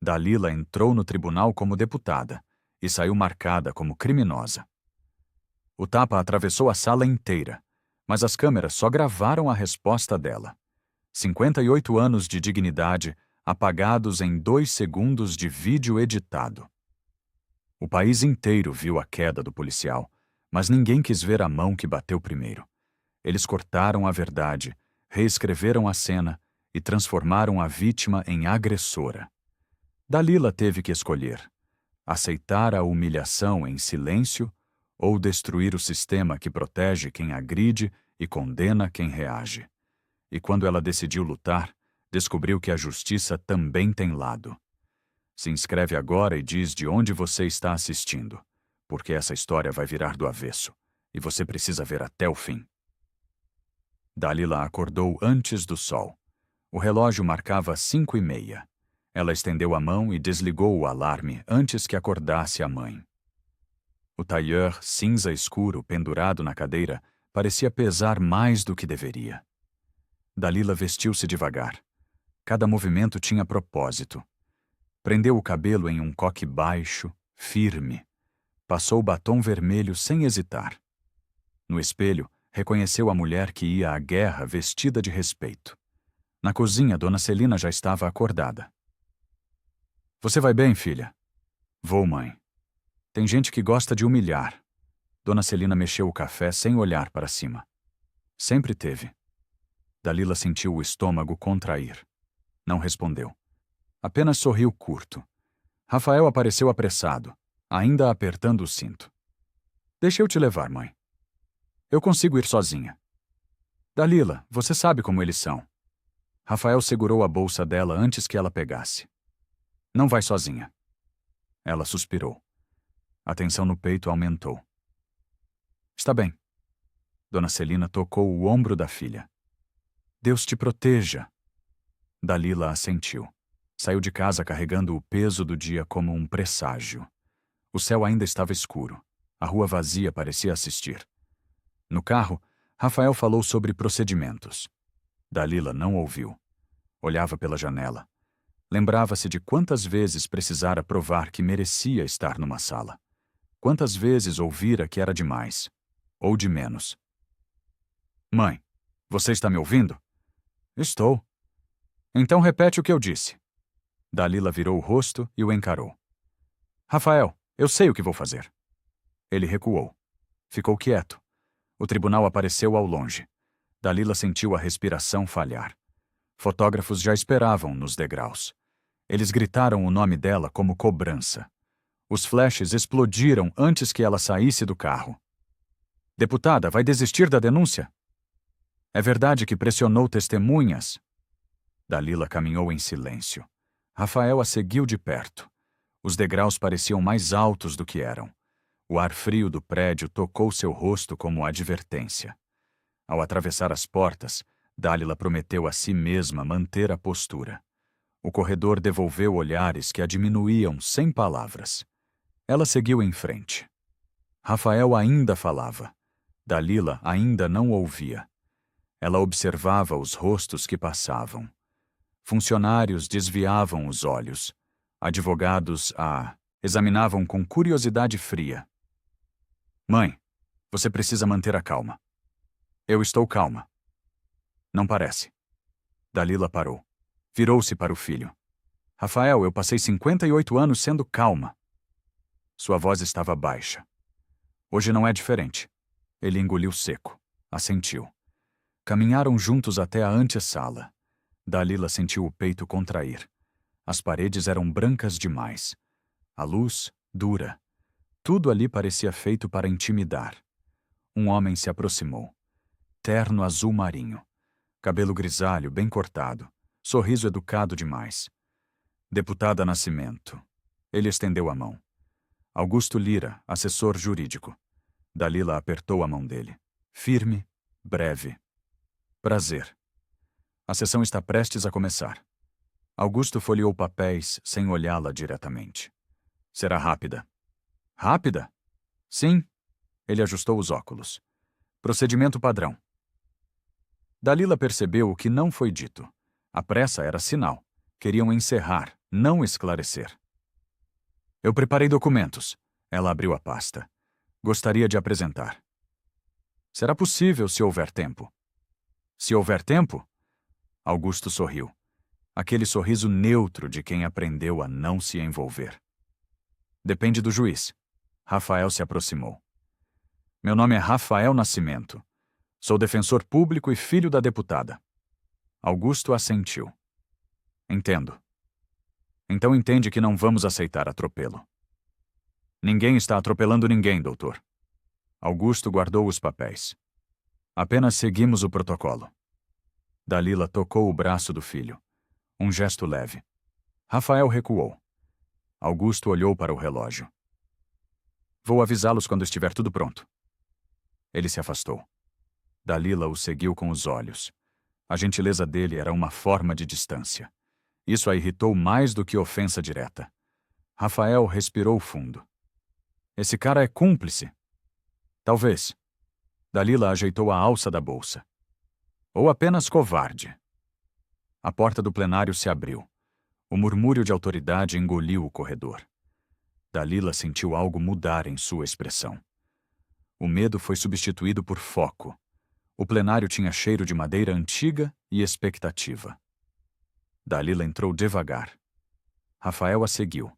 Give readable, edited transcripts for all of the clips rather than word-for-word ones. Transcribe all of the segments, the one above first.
Dalila entrou no tribunal como deputada e saiu marcada como criminosa. O tapa atravessou a sala inteira, mas as câmeras só gravaram a resposta dela. 58 anos de dignidade apagados em 2 segundos de vídeo editado. O país inteiro viu a queda do policial, mas ninguém quis ver a mão que bateu primeiro. Eles cortaram a verdade, reescreveram a cena e transformaram a vítima em agressora. Dalila teve que escolher: aceitar a humilhação em silêncio ou destruir o sistema que protege quem agride e condena quem reage. E quando ela decidiu lutar, descobriu que a justiça também tem lado. Se inscreve agora e diz de onde você está assistindo, porque essa história vai virar do avesso, e você precisa ver até o fim. Dalila acordou antes do sol. O relógio marcava 5:30. Ela estendeu a mão e desligou o alarme antes que acordasse a mãe. O tailleur cinza escuro pendurado na cadeira parecia pesar mais do que deveria. Dalila vestiu-se devagar. Cada movimento tinha propósito. Prendeu o cabelo em um coque baixo, firme. Passou o batom vermelho sem hesitar. No espelho, reconheceu a mulher que ia à guerra vestida de respeito. Na cozinha, Dona Celina já estava acordada. Você vai bem, filha? Vou, mãe. Tem gente que gosta de humilhar. Dona Celina mexeu o café sem olhar para cima. Sempre teve. Dalila sentiu o estômago contrair. Não respondeu. Apenas sorriu curto. Rafael apareceu apressado, ainda apertando o cinto. Deixa eu te levar, mãe. Eu consigo ir sozinha. Dalila, você sabe como eles são. Rafael segurou a bolsa dela antes que ela pegasse. Não vai sozinha. Ela suspirou. A tensão no peito aumentou. Está bem. Dona Celina tocou o ombro da filha. Deus te proteja. Dalila assentiu. Saiu de casa carregando o peso do dia como um presságio. O céu ainda estava escuro. A rua vazia parecia assistir. No carro, Rafael falou sobre procedimentos. Dalila não ouviu. Olhava pela janela. Lembrava-se de quantas vezes precisara provar que merecia estar numa sala. Quantas vezes ouvira que era demais. Ou de menos. Mãe, você está me ouvindo? Estou. Então repete o que eu disse. Dalila virou o rosto e o encarou. Rafael, eu sei o que vou fazer. Ele recuou. Ficou quieto. O tribunal apareceu ao longe. Dalila sentiu a respiração falhar. Fotógrafos já esperavam nos degraus. Eles gritaram o nome dela como cobrança. Os flashes explodiram antes que ela saísse do carro. Deputada, vai desistir da denúncia? É verdade que pressionou testemunhas? Dalila caminhou em silêncio. Rafael a seguiu de perto. Os degraus pareciam mais altos do que eram. O ar frio do prédio tocou seu rosto como advertência. Ao atravessar as portas, Dalila prometeu a si mesma manter a postura. O corredor devolveu olhares que a diminuíam sem palavras. Ela seguiu em frente. Rafael ainda falava. Dalila ainda não ouvia. Ela observava os rostos que passavam. Funcionários desviavam os olhos. Advogados a examinavam com curiosidade fria. Mãe, você precisa manter a calma. Eu estou calma. Não parece. Dalila parou. Virou-se para o filho. Rafael, eu passei 58 anos sendo calma. Sua voz estava baixa. Hoje não é diferente. Ele engoliu seco. Assentiu. Caminharam juntos até a antessala. Dalila sentiu o peito contrair. As paredes eram brancas demais. A luz, dura. Tudo ali parecia feito para intimidar. Um homem se aproximou. Terno azul marinho. Cabelo grisalho, bem cortado. Sorriso educado demais. Deputada Nascimento. Ele estendeu a mão. Augusto Lira, assessor jurídico. Dalila apertou a mão dele. Firme, breve. Prazer. A sessão está prestes a começar. Augusto folheou papéis sem olhá-la diretamente. Será rápida. Rápida? Sim. Ele ajustou os óculos. Procedimento padrão. Dalila percebeu o que não foi dito. A pressa era sinal. Queriam encerrar, não esclarecer. Eu preparei documentos. Ela abriu a pasta. Gostaria de apresentar. Será possível se houver tempo. Se houver tempo? Augusto sorriu. Aquele sorriso neutro de quem aprendeu a não se envolver. Depende do juiz. Rafael se aproximou. Meu nome é Rafael Nascimento. Sou defensor público e filho da deputada. Augusto assentiu. Entendo. Então entende que não vamos aceitar atropelo. Ninguém está atropelando ninguém, doutor. Augusto guardou os papéis. Apenas seguimos o protocolo. Dalila tocou o braço do filho. Um gesto leve. Rafael recuou. Augusto olhou para o relógio. Vou avisá-los quando estiver tudo pronto. Ele se afastou. Dalila o seguiu com os olhos. A gentileza dele era uma forma de distância. Isso a irritou mais do que ofensa direta. Rafael respirou fundo. Esse cara é cúmplice. Talvez. Dalila ajeitou a alça da bolsa. Ou apenas covarde. A porta do plenário se abriu. O murmúrio de autoridade engoliu o corredor. Dalila sentiu algo mudar em sua expressão. O medo foi substituído por foco. O plenário tinha cheiro de madeira antiga e expectativa. Dalila entrou devagar. Rafael a seguiu,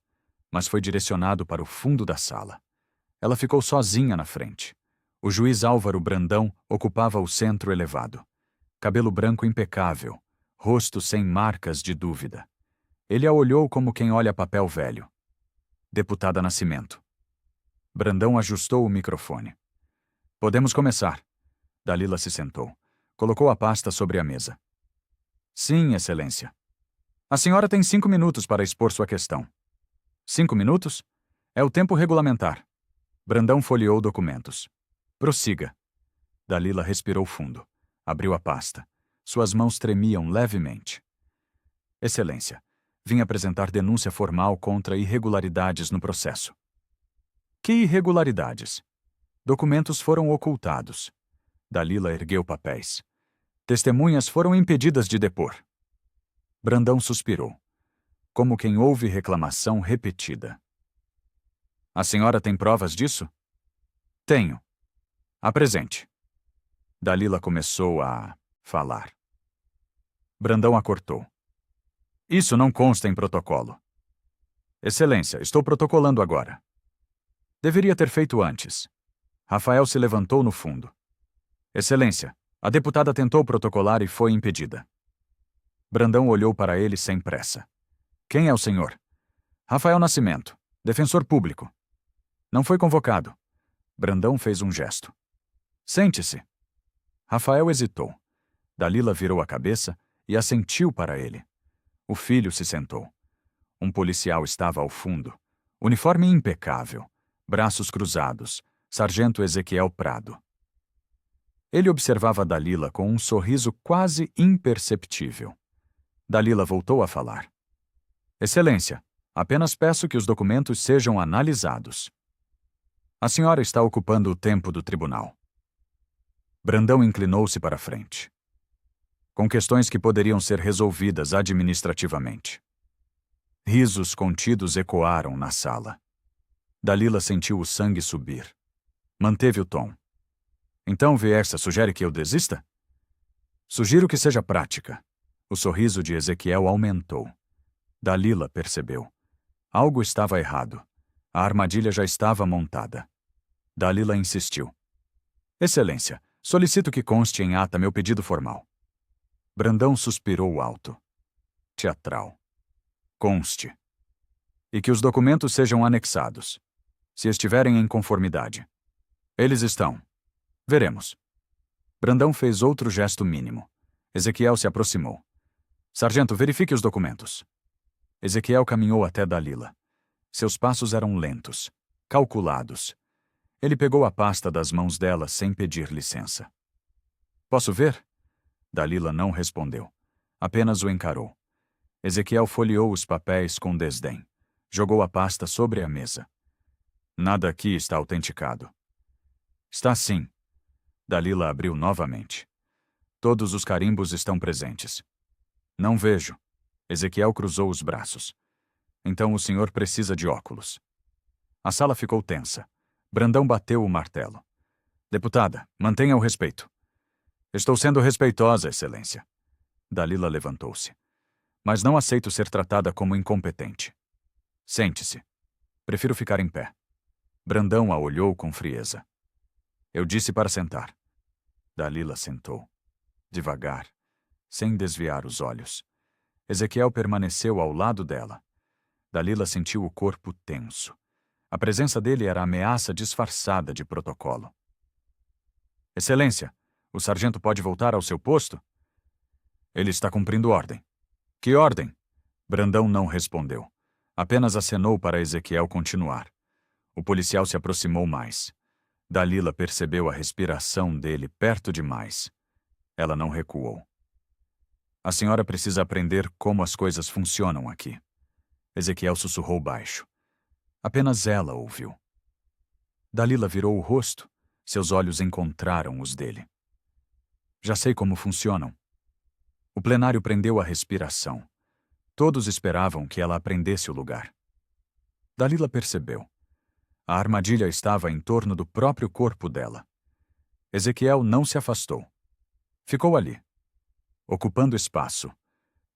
mas foi direcionado para o fundo da sala. Ela ficou sozinha na frente. O juiz Álvaro Brandão ocupava o centro elevado. Cabelo branco impecável, rosto sem marcas de dúvida. Ele a olhou como quem olha papel velho. Deputada Nascimento. Brandão ajustou o microfone. Podemos começar. Dalila se sentou. Colocou a pasta sobre a mesa. Sim, Excelência. A senhora tem 5 minutos para expor sua questão. 5 minutos? É o tempo regulamentar. Brandão folheou documentos. Prossiga. Dalila respirou fundo. Abriu a pasta. Suas mãos tremiam levemente. Excelência, vim apresentar denúncia formal contra irregularidades no processo. Que irregularidades? Documentos foram ocultados. Dalila ergueu papéis. Testemunhas foram impedidas de depor. Brandão suspirou, como quem ouve reclamação repetida. A senhora tem provas disso? Tenho. Apresente. Dalila começou a falar. Brandão a cortou. Isso não consta em protocolo. Excelência, estou protocolando agora. Deveria ter feito antes. Rafael se levantou no fundo. Excelência, a deputada tentou protocolar e foi impedida. Brandão olhou para ele sem pressa. Quem é o senhor? Rafael Nascimento, defensor público. Não foi convocado. Brandão fez um gesto. Sente-se. Rafael hesitou. Dalila virou a cabeça e assentiu para ele. O filho se sentou. Um policial estava ao fundo. Uniforme impecável. Braços cruzados. Sargento Ezequiel Prado. Ele observava Dalila com um sorriso quase imperceptível. Dalila voltou a falar. Excelência, apenas peço que os documentos sejam analisados. A senhora está ocupando o tempo do tribunal. Brandão inclinou-se para a frente. Com questões que poderiam ser resolvidas administrativamente. Risos contidos ecoaram na sala. Dalila sentiu o sangue subir. Manteve o tom. Então, Viersa sugere que eu desista? Sugiro que seja prática. O sorriso de Ezequiel aumentou. Dalila percebeu. Algo estava errado. A armadilha já estava montada. Dalila insistiu. Excelência, solicito que conste em ata meu pedido formal. Brandão suspirou alto. Teatral. Conste. E que os documentos sejam anexados, se estiverem em conformidade. Eles estão. Veremos. Brandão fez outro gesto mínimo. Ezequiel se aproximou. Sargento, verifique os documentos. Ezequiel caminhou até Dalila. Seus passos eram lentos, calculados. Ele pegou a pasta das mãos dela sem pedir licença. Posso ver? Dalila não respondeu. Apenas o encarou. Ezequiel folheou os papéis com desdém. Jogou a pasta sobre a mesa. Nada aqui está autenticado. Está sim. Dalila abriu novamente. Todos os carimbos estão presentes. Não vejo. Ezequiel cruzou os braços. Então o senhor precisa de óculos. A sala ficou tensa. Brandão bateu o martelo. Deputada, mantenha o respeito. Estou sendo respeitosa, Excelência. Dalila levantou-se. Mas não aceito ser tratada como incompetente. Sente-se. Prefiro ficar em pé. Brandão a olhou com frieza. Eu disse para sentar. Dalila sentou. Devagar, sem desviar os olhos. Ezequiel permaneceu ao lado dela. Dalila sentiu o corpo tenso. A presença dele era ameaça disfarçada de protocolo. Excelência, o sargento pode voltar ao seu posto? Ele está cumprindo ordem. Que ordem? Brandão não respondeu. Apenas acenou para Ezequiel continuar. O policial se aproximou mais. Dalila percebeu a respiração dele perto demais. Ela não recuou. A senhora precisa aprender como as coisas funcionam aqui. Ezequiel sussurrou baixo. Apenas ela ouviu. Dalila virou o rosto. Seus olhos encontraram os dele. Já sei como funcionam. O plenário prendeu a respiração. Todos esperavam que ela aprendesse o lugar. Dalila percebeu. A armadilha estava em torno do próprio corpo dela. Ezequiel não se afastou. Ficou ali, ocupando espaço.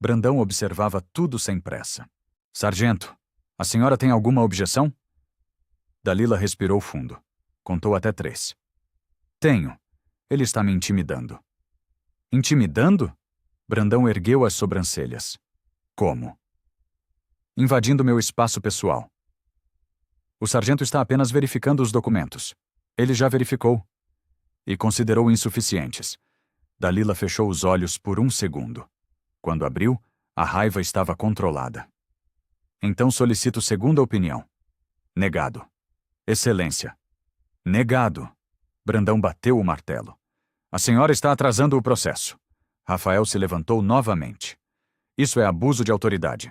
Brandão observava tudo sem pressa. Sargento, a senhora tem alguma objeção? Dalila respirou fundo. Contou até 3. Tenho. Ele está me intimidando. Intimidando? Brandão ergueu as sobrancelhas. Como? Invadindo meu espaço pessoal. O sargento está apenas verificando os documentos. Ele já verificou. E considerou insuficientes. Dalila fechou os olhos por 1 segundo. Quando abriu, a raiva estava controlada. Então solicito segunda opinião. Negado. Excelência. Negado. Brandão bateu o martelo. A senhora está atrasando o processo. Rafael se levantou novamente. Isso é abuso de autoridade.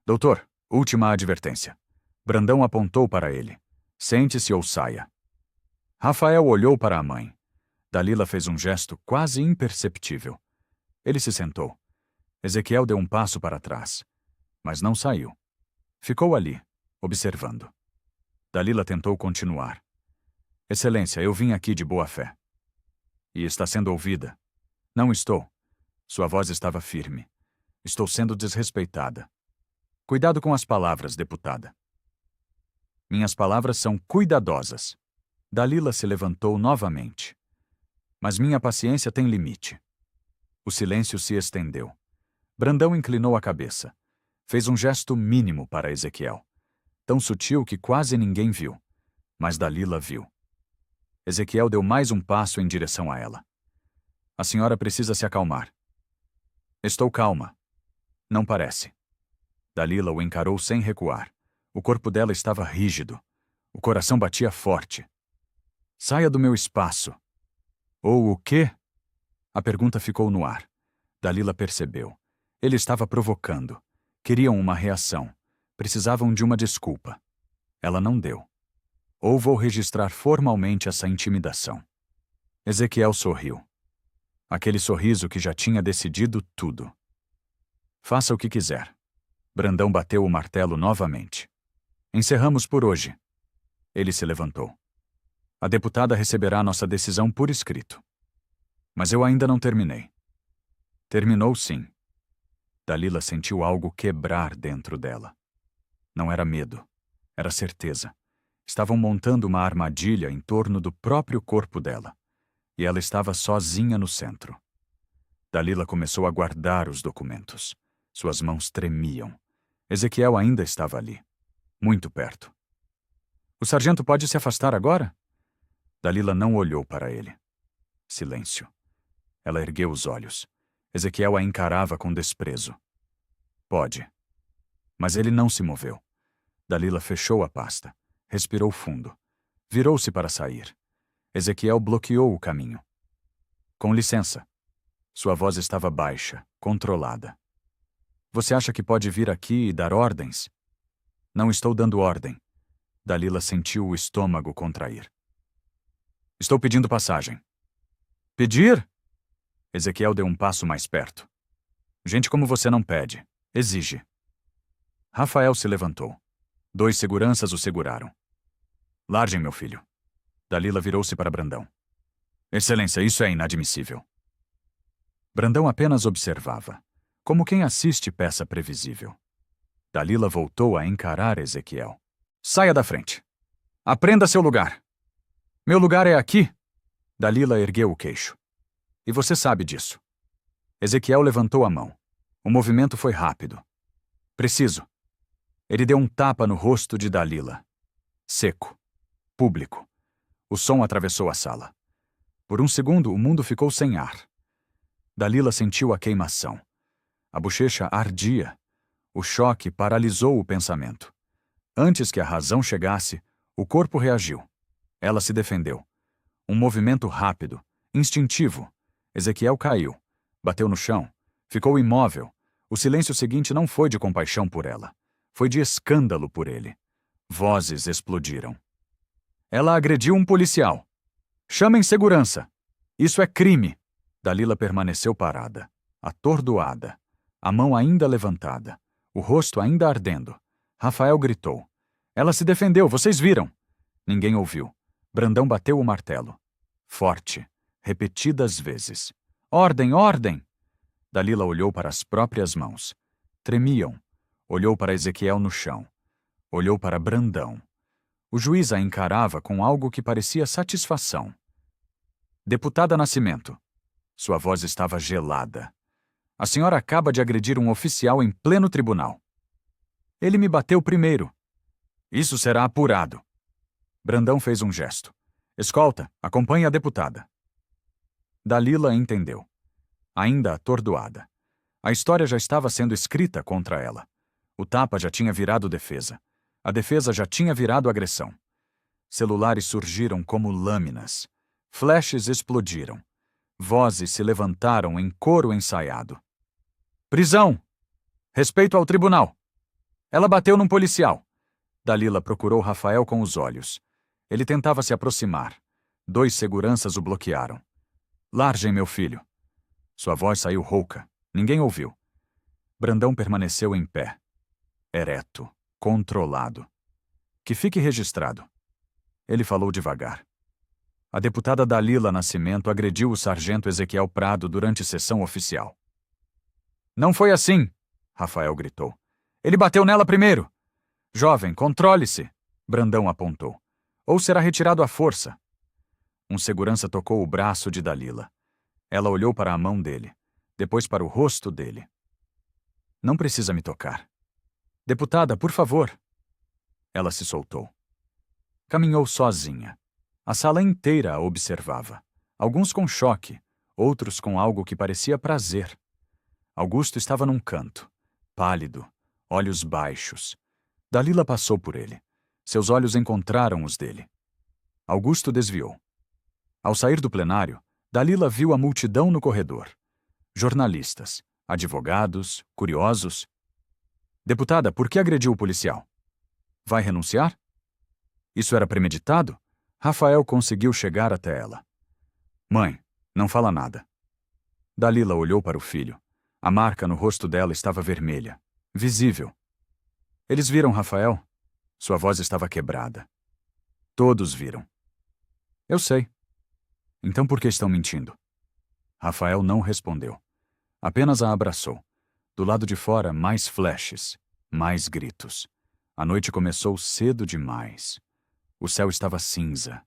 Doutor, última advertência. Brandão apontou para ele. Sente-se ou saia. Rafael olhou para a mãe. Dalila fez um gesto quase imperceptível. Ele se sentou. Ezequiel deu um passo para trás. Mas não saiu. Ficou ali, observando. Dalila tentou continuar. Excelência, eu vim aqui de boa fé. E está sendo ouvida. Não estou. Sua voz estava firme. Estou sendo desrespeitada. Cuidado com as palavras, deputada. Minhas palavras são cuidadosas. Dalila se levantou novamente. Mas minha paciência tem limite. O silêncio se estendeu. Brandão inclinou a cabeça. Fez um gesto mínimo para Ezequiel. Tão sutil que quase ninguém viu. Mas Dalila viu. Ezequiel deu mais um passo em direção a ela. A senhora precisa se acalmar. Estou calma. Não parece. Dalila o encarou sem recuar. O corpo dela estava rígido. O coração batia forte. Saia do meu espaço. Ou o quê? A pergunta ficou no ar. Dalila percebeu. Ele estava provocando. Queriam uma reação. Precisavam de uma desculpa. Ela não deu. Ou vou registrar formalmente essa intimidação. Ezequiel sorriu. Aquele sorriso que já tinha decidido tudo. Faça o que quiser. Brandão bateu o martelo novamente. Encerramos por hoje. Ele se levantou. A deputada receberá nossa decisão por escrito. Mas eu ainda não terminei. Terminou sim. Dalila sentiu algo quebrar dentro dela. Não era medo. Era certeza. Estavam montando uma armadilha em torno do próprio corpo dela. E ela estava sozinha no centro. Dalila começou a guardar os documentos. Suas mãos tremiam. Ezequiel ainda estava ali. Muito perto. O sargento pode se afastar agora? Dalila não olhou para ele. Silêncio. Ela ergueu os olhos. Ezequiel a encarava com desprezo. Pode. Mas ele não se moveu. Dalila fechou a pasta. Respirou fundo. Virou-se para sair. Ezequiel bloqueou o caminho. Com licença. Sua voz estava baixa, controlada. Você acha que pode vir aqui e dar ordens? Não estou dando ordem. Dalila sentiu o estômago contrair. Estou pedindo passagem. Pedir? Ezequiel deu um passo mais perto. Gente como você não pede. Exige. Rafael se levantou. 2 seguranças o seguraram. Largem, meu filho. Dalila virou-se para Brandão. Excelência, isso é inadmissível. Brandão apenas observava, como quem assiste peça previsível. Dalila voltou a encarar Ezequiel. Saia da frente. Aprenda seu lugar. Meu lugar é aqui. Dalila ergueu o queixo. E você sabe disso. Ezequiel levantou a mão. O movimento foi rápido. Preciso. Ele deu um tapa no rosto de Dalila. Seco. Público. O som atravessou a sala. Por um segundo, o mundo ficou sem ar. Dalila sentiu a queimação. A bochecha ardia. O choque paralisou o pensamento. Antes que a razão chegasse, o corpo reagiu. Ela se defendeu. Um movimento rápido, instintivo. Ezequiel caiu. Bateu no chão. Ficou imóvel. O silêncio seguinte não foi de compaixão por ela. Foi de escândalo por ele. Vozes explodiram. Ela agrediu um policial. Chamem segurança. Isso é crime. Dalila permaneceu parada, atordoada, a mão ainda levantada, o rosto ainda ardendo. Rafael gritou. Ela se defendeu, vocês viram. Ninguém ouviu. Brandão bateu o martelo. Forte, repetidas vezes. Ordem, ordem! Dalila olhou para as próprias mãos. Tremiam. Olhou para Ezequiel no chão. Olhou para Brandão. O juiz a encarava com algo que parecia satisfação. Deputada Nascimento. Sua voz estava gelada. A senhora acaba de agredir um oficial em pleno tribunal. Ele me bateu primeiro. Isso será apurado. Brandão fez um gesto. Escolta, acompanhe a deputada. Dalila entendeu. Ainda atordoada. A história já estava sendo escrita contra ela. O tapa já tinha virado defesa. A defesa já tinha virado agressão. Celulares surgiram como lâminas. Flashes explodiram. Vozes se levantaram em coro ensaiado. Prisão! Respeito ao tribunal! Ela bateu num policial. Dalila procurou Rafael com os olhos. Ele tentava se aproximar. 2 seguranças o bloquearam. Largem, meu filho. Sua voz saiu rouca. Ninguém ouviu. Brandão permaneceu em pé. Ereto, controlado. Que fique registrado. Ele falou devagar. A deputada Dalila Nascimento agrediu o sargento Ezequiel Prado durante sessão oficial. Não foi assim, Rafael gritou. Ele bateu nela primeiro. Jovem, controle-se, Brandão apontou. Ou será retirado à força. Um segurança tocou o braço de Dalila. Ela olhou para a mão dele, depois para o rosto dele. Não precisa me tocar. Deputada, por favor. Ela se soltou. Caminhou sozinha. A sala inteira a observava. Alguns com choque, outros com algo que parecia prazer. Augusto estava num canto, pálido, olhos baixos. Dalila passou por ele. Seus olhos encontraram os dele. Augusto desviou. Ao sair do plenário, Dalila viu a multidão no corredor. Jornalistas, advogados, curiosos. Deputada, por que agrediu o policial? Vai renunciar? Isso era premeditado? Rafael conseguiu chegar até ela. Mãe, não fala nada. Dalila olhou para o filho. A marca no rosto dela estava vermelha, visível. Eles viram Rafael? Sua voz estava quebrada. Todos viram. Eu sei. Então por que estão mentindo? Rafael não respondeu. Apenas a abraçou. Do lado de fora, mais flashes, mais gritos. A noite começou cedo demais. O céu estava cinza,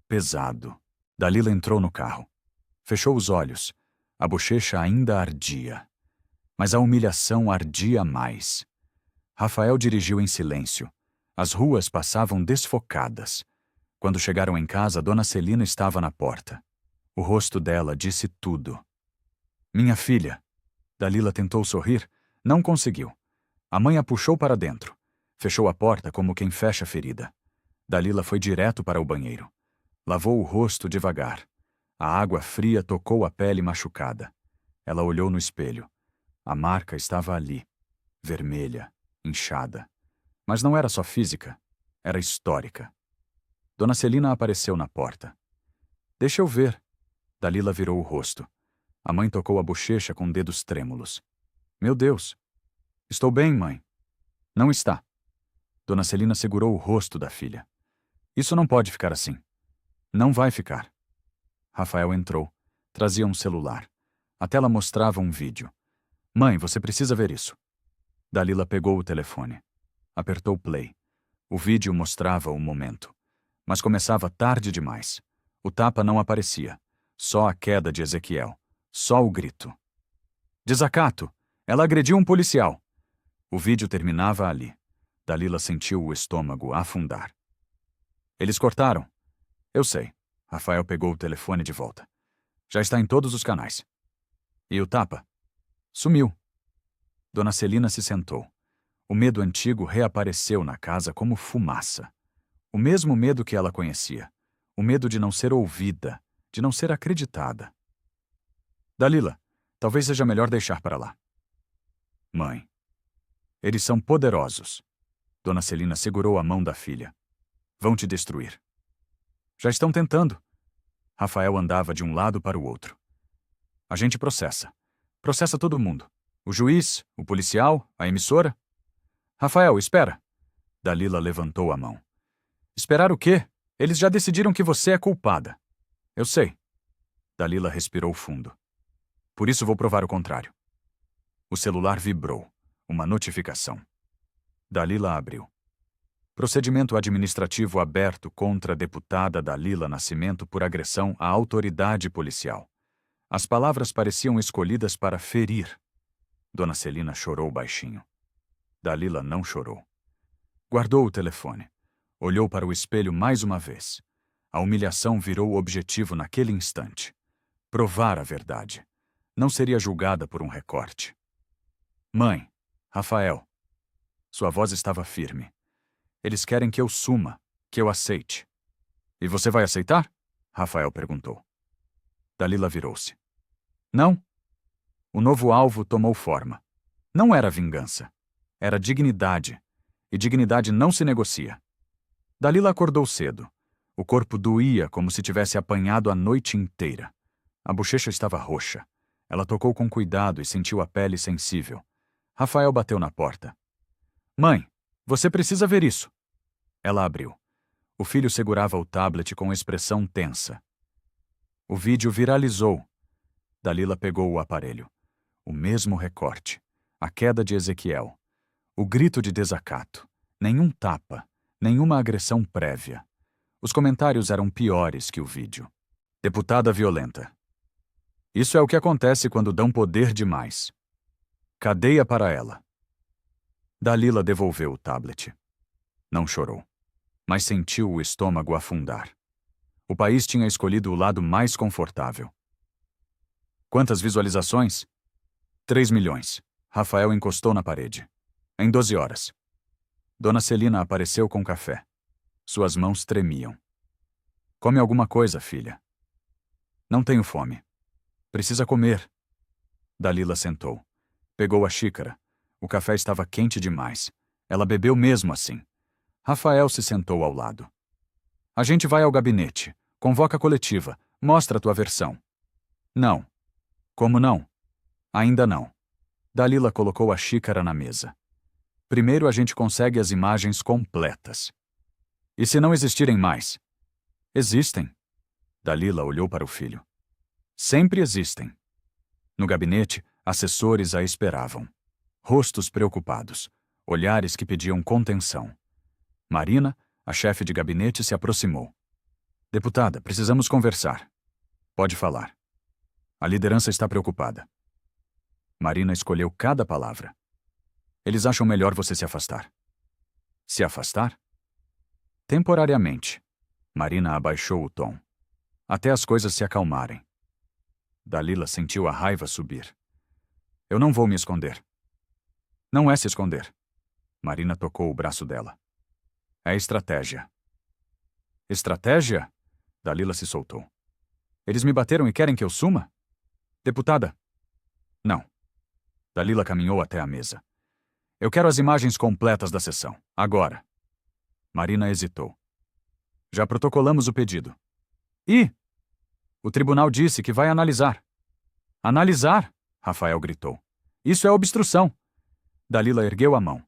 pesado. Dalila entrou no carro. Fechou os olhos. A bochecha ainda ardia. Mas a humilhação ardia mais. Rafael dirigiu em silêncio. As ruas passavam desfocadas. Quando chegaram em casa, Dona Celina estava na porta. O rosto dela disse tudo. Minha filha. Dalila tentou sorrir, não conseguiu. A mãe a puxou para dentro. Fechou a porta como quem fecha a ferida. Dalila foi direto para o banheiro. Lavou o rosto devagar. A água fria tocou a pele machucada. Ela olhou no espelho. A marca estava ali, vermelha, inchada. Mas não era só física, era histórica. Dona Celina apareceu na porta. Deixa eu ver. Dalila virou o rosto. A mãe tocou a bochecha com dedos trêmulos. Meu Deus! Estou bem, mãe. Não está. Dona Celina segurou o rosto da filha. Isso não pode ficar assim. Não vai ficar. Rafael entrou. Trazia um celular. A tela mostrava um vídeo. Mãe, você precisa ver isso. Dalila pegou o telefone. Apertou play. O vídeo mostrava o momento. Mas começava tarde demais. O tapa não aparecia. Só a queda de Ezequiel. Só o grito. Desacato! Ela agrediu um policial. O vídeo terminava ali. Dalila sentiu o estômago afundar. Eles cortaram. Eu sei. Rafael pegou o telefone de volta. Já está em todos os canais. E o tapa? Sumiu. Dona Celina se sentou. O medo antigo reapareceu na casa como fumaça. O mesmo medo que ela conhecia. O medo de não ser ouvida, de não ser acreditada. Dalila, talvez seja melhor deixar para lá. Mãe. Eles são poderosos. Dona Celina segurou a mão da filha. Vão te destruir. Já estão tentando. Rafael andava de um lado para o outro. A gente processa. Processa todo mundo. O juiz, o policial, a emissora. Rafael, espera. Dalila levantou a mão. Esperar o quê? Eles já decidiram que você é culpada. Eu sei. Dalila respirou fundo. Por isso vou provar o contrário. O celular vibrou. Uma notificação. Dalila abriu. Procedimento administrativo aberto contra a deputada Dalila Nascimento por agressão à autoridade policial. As palavras pareciam escolhidas para ferir. Dona Celina chorou baixinho. Dalila não chorou. Guardou o telefone. Olhou para o espelho mais uma vez. A humilhação virou o objetivo naquele instante. Provar a verdade. Não seria julgada por um recorte. Mãe, Rafael. Sua voz estava firme. Eles querem que eu suma, que eu aceite. E você vai aceitar? Rafael perguntou. Dalila virou-se. Não. O novo alvo tomou forma. Não era vingança. Era dignidade. E dignidade não se negocia. Dalila acordou cedo. O corpo doía como se tivesse apanhado a noite inteira. A bochecha estava roxa. Ela tocou com cuidado e sentiu a pele sensível. Rafael bateu na porta. Mãe, você precisa ver isso. Ela abriu. O filho segurava o tablet com expressão tensa. O vídeo viralizou. Dalila pegou o aparelho. O mesmo recorte. A queda de Ezequiel. O grito de desacato. Nenhum tapa. Nenhuma agressão prévia. Os comentários eram piores que o vídeo. Deputada violenta. Isso é o que acontece quando dão poder demais. Cadeia para ela. Dalila devolveu o tablet. Não chorou, mas sentiu o estômago afundar. O país tinha escolhido o lado mais confortável. Quantas visualizações? 3 milhões. Rafael encostou na parede. Em 12 horas. Dona Celina apareceu com café. Suas mãos tremiam. Come alguma coisa, filha. Não tenho fome. Precisa comer. Dalila sentou. Pegou a xícara. O café estava quente demais. Ela bebeu mesmo assim. Rafael se sentou ao lado. A gente vai ao gabinete. Convoca a coletiva. Mostra a tua versão. Não. Como não? Ainda não. Dalila colocou a xícara na mesa. Primeiro a gente consegue as imagens completas. E se não existirem mais? Existem. Dalila olhou para o filho. Sempre existem. No gabinete, assessores a esperavam. Rostos preocupados. Olhares que pediam contenção. Marina, a chefe de gabinete, se aproximou. Deputada, precisamos conversar. Pode falar. A liderança está preocupada. Marina escolheu cada palavra. Eles acham melhor você se afastar. Se afastar? Temporariamente. Marina abaixou o tom. Até as coisas se acalmarem. Dalila sentiu a raiva subir. Eu não vou me esconder. Não é se esconder. Marina tocou o braço dela. É estratégia. Estratégia? Dalila se soltou. Eles me bateram e querem que eu suma? Deputada? Não. Dalila caminhou até a mesa. Eu quero as imagens completas da sessão. Agora. Marina hesitou. Já protocolamos o pedido. E? O tribunal disse que vai analisar. Analisar? Rafael gritou. Isso é obstrução. Dalila ergueu a mão.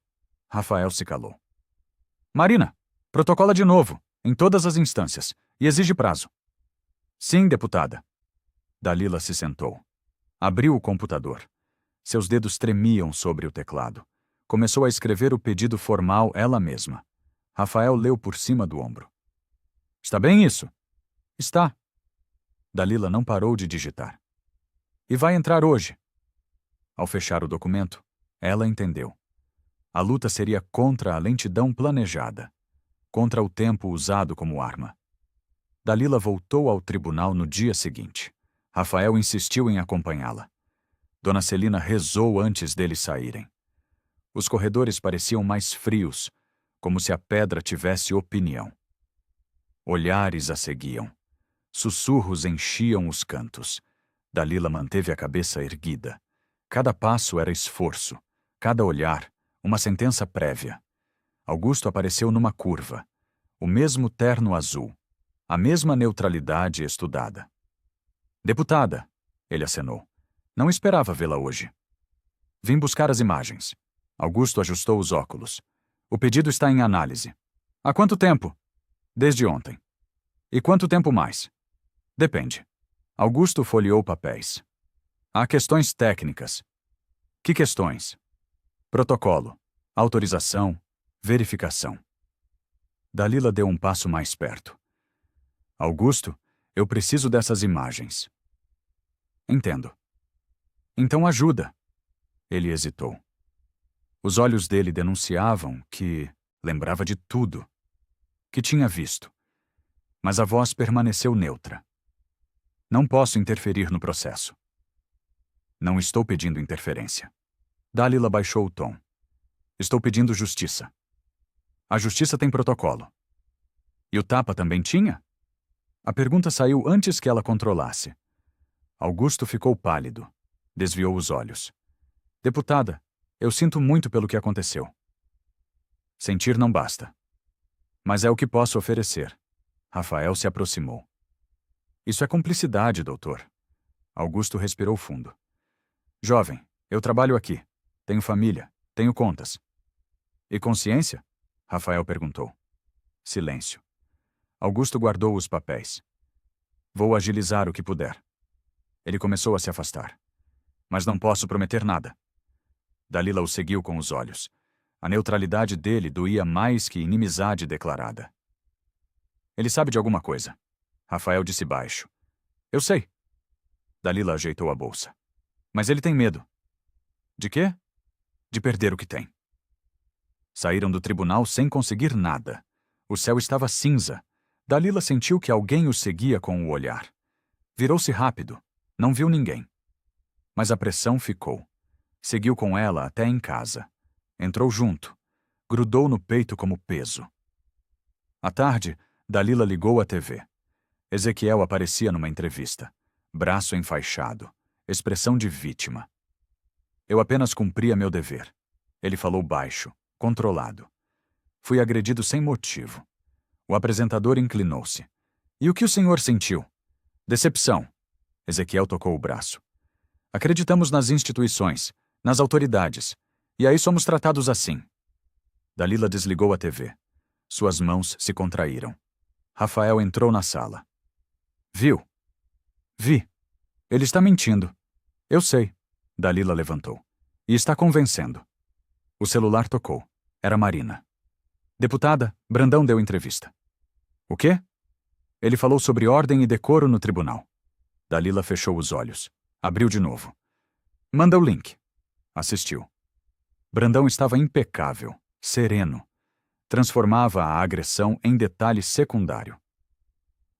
Rafael se calou. Marina, protocola de novo, em todas as instâncias, e exige prazo. Sim, deputada. Dalila se sentou. Abriu o computador. Seus dedos tremiam sobre o teclado. Começou a escrever o pedido formal ela mesma. Rafael leu por cima do ombro. Está bem isso? Está. Dalila não parou de digitar. E vai entrar hoje. Ao fechar o documento, ela entendeu. A luta seria contra a lentidão planejada, contra o tempo usado como arma. Dalila voltou ao tribunal no dia seguinte. Rafael insistiu em acompanhá-la. Dona Celina rezou antes deles saírem. Os corredores pareciam mais frios, como se a pedra tivesse opinião. Olhares a seguiam. Sussurros enchiam os cantos. Dalila manteve a cabeça erguida. Cada passo era esforço, cada olhar, uma sentença prévia. Augusto apareceu numa curva. O mesmo terno azul, a mesma neutralidade estudada. Deputada, ele acenou. Não esperava vê-la hoje. Vim buscar as imagens. Augusto ajustou os óculos. O pedido está em análise. Há quanto tempo? Desde ontem. E quanto tempo mais? Depende. Augusto folheou papéis. Há questões técnicas. Que questões? Protocolo, autorização, verificação. Dalila deu um passo mais perto. Augusto, eu preciso dessas imagens. Entendo. Então ajuda. Ele hesitou. Os olhos dele denunciavam que lembrava de tudo, que tinha visto. Mas a voz permaneceu neutra. Não posso interferir no processo. Não estou pedindo interferência. Dalila baixou o tom. Estou pedindo justiça. A justiça tem protocolo. E o tapa também tinha? A pergunta saiu antes que ela controlasse. Augusto ficou pálido. Desviou os olhos. Deputada, eu sinto muito pelo que aconteceu. Sentir não basta. Mas é o que posso oferecer. Rafael se aproximou. Isso é cumplicidade, doutor. Augusto respirou fundo. Jovem, eu trabalho aqui. Tenho família. Tenho contas. E consciência? Rafael perguntou. Silêncio. Augusto guardou os papéis. Vou agilizar o que puder. Ele começou a se afastar. Mas não posso prometer nada. Dalila o seguiu com os olhos. A neutralidade dele doía mais que inimizade declarada. Ele sabe de alguma coisa. Rafael disse baixo. Eu sei. Dalila ajeitou a bolsa. Mas ele tem medo. De quê? De perder o que tem. Saíram do tribunal sem conseguir nada. O céu estava cinza. Dalila sentiu que alguém o seguia com o olhar. Virou-se rápido. Não viu ninguém. Mas a pressão ficou. Seguiu com ela até em casa. Entrou junto. Grudou no peito como peso. À tarde, Dalila ligou a TV. Ezequiel aparecia numa entrevista. Braço enfaixado. Expressão de vítima. Eu apenas cumpria meu dever. Ele falou baixo, controlado. Fui agredido sem motivo. O apresentador inclinou-se. E o que o senhor sentiu? Decepção. Ezequiel tocou o braço. Acreditamos nas instituições, nas autoridades, e aí somos tratados assim. Dalila desligou a TV. Suas mãos se contraíram. Rafael entrou na sala. Viu? Vi. Ele está mentindo. Eu sei. Dalila levantou. E está convencendo. O celular tocou. Era Marina. Deputada, Brandão deu entrevista. O quê? Ele falou sobre ordem e decoro no tribunal. Dalila fechou os olhos. Abriu de novo. Manda o link. Assistiu. Brandão estava impecável, sereno. Transformava a agressão em detalhe secundário.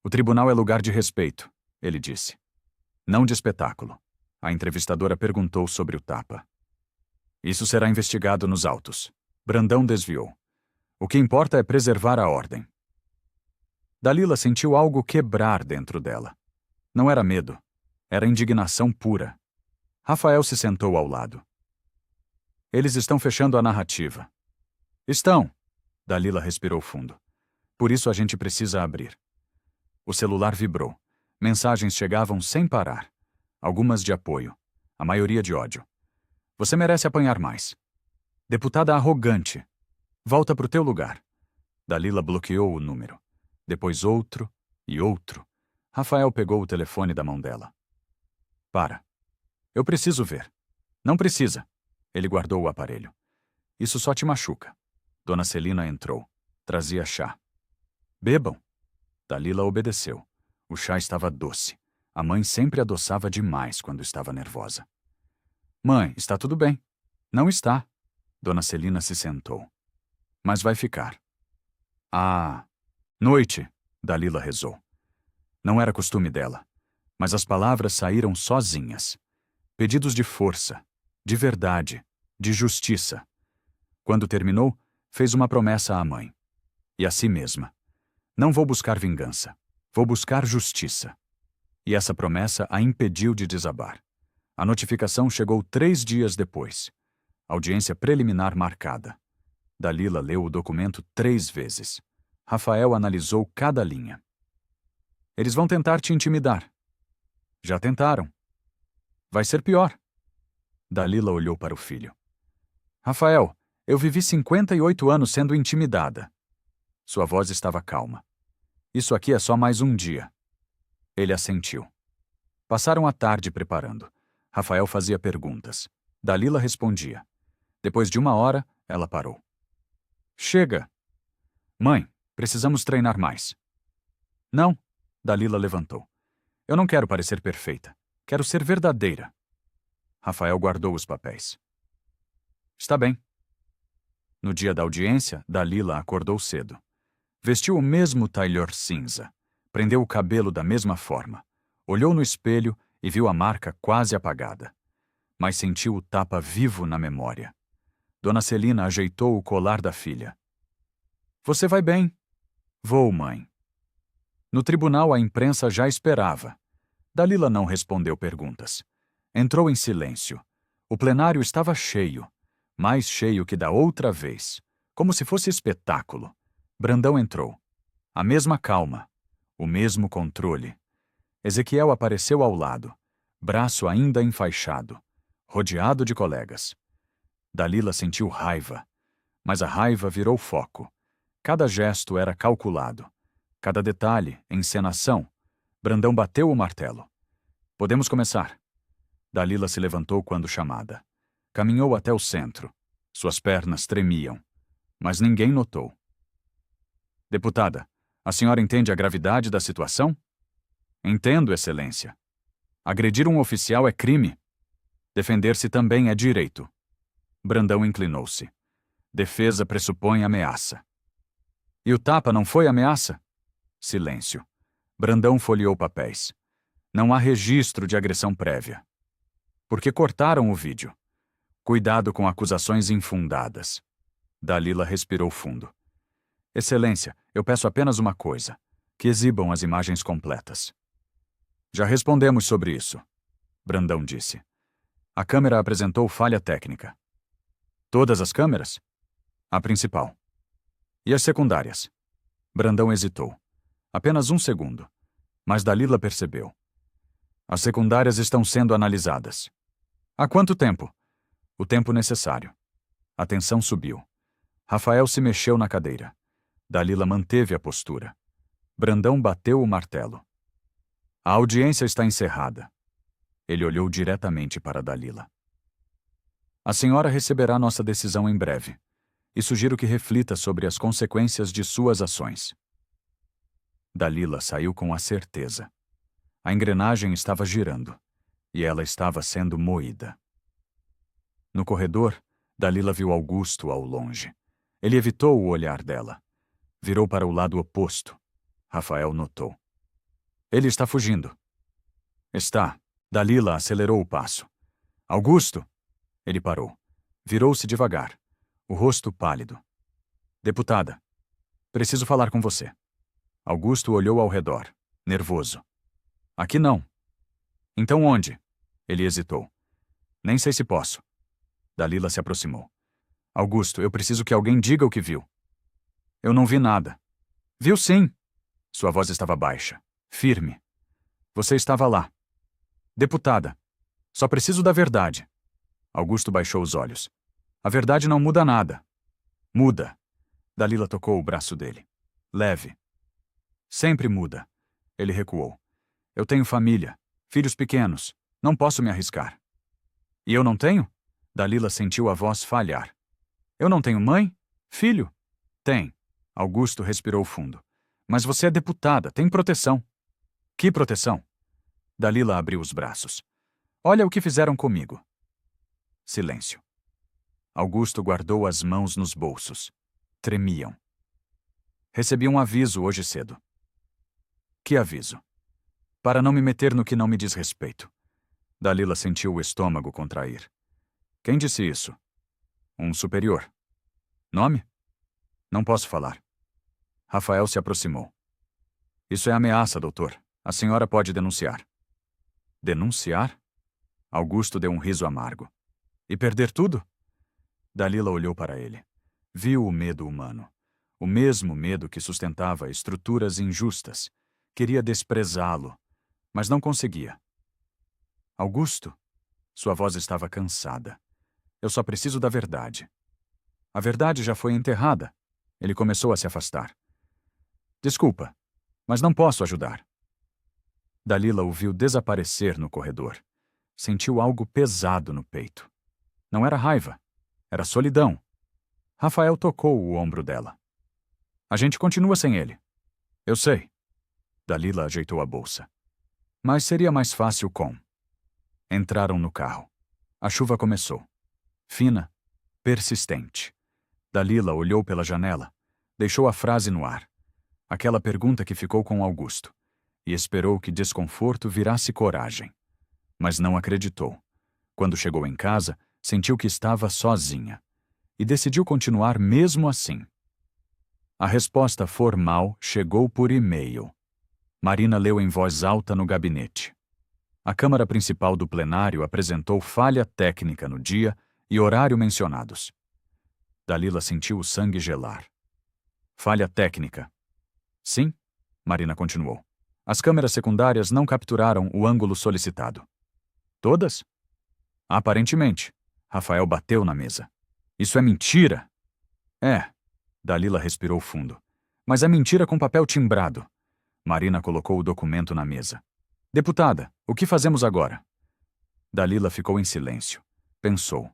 O tribunal é lugar de respeito, ele disse. Não de espetáculo. A entrevistadora perguntou sobre o tapa. Isso será investigado nos autos. Brandão desviou. O que importa é preservar a ordem. Dalila sentiu algo quebrar dentro dela. Não era medo. Era indignação pura. Rafael se sentou ao lado. Eles estão fechando a narrativa. Estão. Dalila respirou fundo. Por isso a gente precisa abrir. O celular vibrou. Mensagens chegavam sem parar. Algumas de apoio. A maioria de ódio. Você merece apanhar mais. Deputada arrogante. Volta pro teu lugar. Dalila bloqueou o número. Depois outro e outro. Rafael pegou o telefone da mão dela. Para. Eu preciso ver. Não precisa. Ele guardou o aparelho. Isso só te machuca. Dona Celina entrou. Trazia chá. Bebam. Dalila obedeceu. O chá estava doce. A mãe sempre adoçava demais quando estava nervosa. Mãe, está tudo bem. Não está. Dona Celina se sentou. Mas vai ficar. Ah, noite, Dalila rezou. Não era costume dela, mas as palavras saíram sozinhas. Pedidos de força, de verdade, de justiça. Quando terminou, fez uma promessa à mãe. E a si mesma. Não vou buscar vingança. Vou buscar justiça. E essa promessa a impediu de desabar. A notificação chegou 3 dias depois. Audiência preliminar marcada. Dalila leu o documento 3 vezes. Rafael analisou cada linha. Eles vão tentar te intimidar. Já tentaram. Vai ser pior. Dalila olhou para o filho. Rafael, eu vivi 58 anos sendo intimidada. Sua voz estava calma. Isso aqui é só mais um dia. Ele assentiu. Passaram a tarde preparando. Rafael fazia perguntas. Dalila respondia. Depois de 1 hora, ela parou. Chega! Mãe, precisamos treinar mais. Não, Dalila levantou. Eu não quero parecer perfeita. Quero ser verdadeira. Rafael guardou os papéis. Está bem. No dia da audiência, Dalila acordou cedo. Vestiu o mesmo tailleur cinza. Prendeu o cabelo da mesma forma. Olhou no espelho e viu a marca quase apagada. Mas sentiu o tapa vivo na memória. Dona Celina ajeitou o colar da filha. Você vai bem? Vou, mãe. No tribunal, a imprensa já esperava. Dalila não respondeu perguntas. Entrou em silêncio. O plenário estava cheio. Mais cheio que da outra vez. Como se fosse espetáculo. Brandão entrou. A mesma calma. O mesmo controle. Ezequiel apareceu ao lado. Braço ainda enfaixado. Rodeado de colegas. Dalila sentiu raiva. Mas a raiva virou foco. Cada gesto era calculado. Cada detalhe, encenação. Brandão bateu o martelo. Podemos começar. Dalila se levantou quando chamada. Caminhou até o centro. Suas pernas tremiam. Mas ninguém notou. Deputada, a senhora entende a gravidade da situação? Entendo, Excelência. Agredir um oficial é crime. Defender-se também é direito. Brandão inclinou-se. Defesa pressupõe ameaça. E o tapa não foi ameaça? Silêncio. Brandão folheou papéis. Não há registro de agressão prévia. Porque cortaram o vídeo. Cuidado com acusações infundadas. Dalila respirou fundo. Excelência, eu peço apenas uma coisa. Que exibam as imagens completas. Já respondemos sobre isso. Brandão disse. A câmera apresentou falha técnica. Todas as câmeras? A principal. E as secundárias? Brandão hesitou. Apenas 1 segundo. Mas Dalila percebeu. As secundárias estão sendo analisadas. Há quanto tempo? O tempo necessário. A tensão subiu. Rafael se mexeu na cadeira. Dalila manteve a postura. Brandão bateu o martelo. A audiência está encerrada. Ele olhou diretamente para Dalila. A senhora receberá nossa decisão em breve. E sugiro que reflita sobre as consequências de suas ações. Dalila saiu com a certeza. A engrenagem estava girando. E ela estava sendo moída. No corredor, Dalila viu Augusto ao longe. Ele evitou o olhar dela. Virou para o lado oposto. Rafael notou. Ele está fugindo. Está. Dalila acelerou o passo. Augusto! Ele parou. Virou-se devagar. O rosto pálido. Deputada, preciso falar com você. Augusto olhou ao redor, nervoso. Aqui não. Então onde? Ele hesitou. Nem sei se posso. Dalila se aproximou. Augusto, eu preciso que alguém diga o que viu. Eu não vi nada. Viu sim. Sua voz estava baixa, firme. Você estava lá. Deputada, só preciso da verdade. Augusto baixou os olhos. A verdade não muda nada. Muda. Dalila tocou o braço dele. Leve. Sempre muda. Ele recuou. Eu tenho família, filhos pequenos. Não posso me arriscar. E eu não tenho? Dalila sentiu a voz falhar. Eu não tenho mãe? Filho? Tem. Augusto respirou fundo. Mas você é deputada, tem proteção. Que proteção? Dalila abriu os braços. Olha o que fizeram comigo. Silêncio. Augusto guardou as mãos nos bolsos. Tremiam. Recebi um aviso hoje cedo. Que aviso? Para não me meter no que não me diz respeito. Dalila sentiu o estômago contrair. Quem disse isso? Um superior. Nome? Não posso falar. Rafael se aproximou. Isso é ameaça, doutor. A senhora pode denunciar. Denunciar? Augusto deu um riso amargo. E perder tudo? Dalila olhou para ele. Viu o medo humano. O mesmo medo que sustentava estruturas injustas. Queria desprezá-lo, mas não conseguia. Augusto? Sua voz estava cansada. Eu só preciso da verdade. A verdade já foi enterrada. Ele começou a se afastar. Desculpa, mas não posso ajudar. Dalila o viu desaparecer no corredor. Sentiu algo pesado no peito. Não era raiva, era solidão. Rafael tocou o ombro dela. A gente continua sem ele. Eu sei. Dalila ajeitou a bolsa. Mas seria mais fácil com. Entraram no carro. A chuva começou. Fina, persistente. Dalila olhou pela janela, deixou a frase no ar. Aquela pergunta que ficou com Augusto. E esperou que desconforto virasse coragem. Mas não acreditou. Quando chegou em casa, sentiu que estava sozinha. E decidiu continuar mesmo assim. A resposta formal chegou por e-mail. Marina leu em voz alta no gabinete. A Câmara Principal do Plenário apresentou falha técnica no dia e horário mencionados. Dalila sentiu o sangue gelar. Falha técnica. Sim, Marina continuou. As câmeras secundárias não capturaram o ângulo solicitado. Todas? Aparentemente. Rafael bateu na mesa. Isso é mentira. É. Dalila respirou fundo. Mas é mentira com papel timbrado. Marina colocou o documento na mesa. Deputada, o que fazemos agora? Dalila ficou em silêncio. Pensou.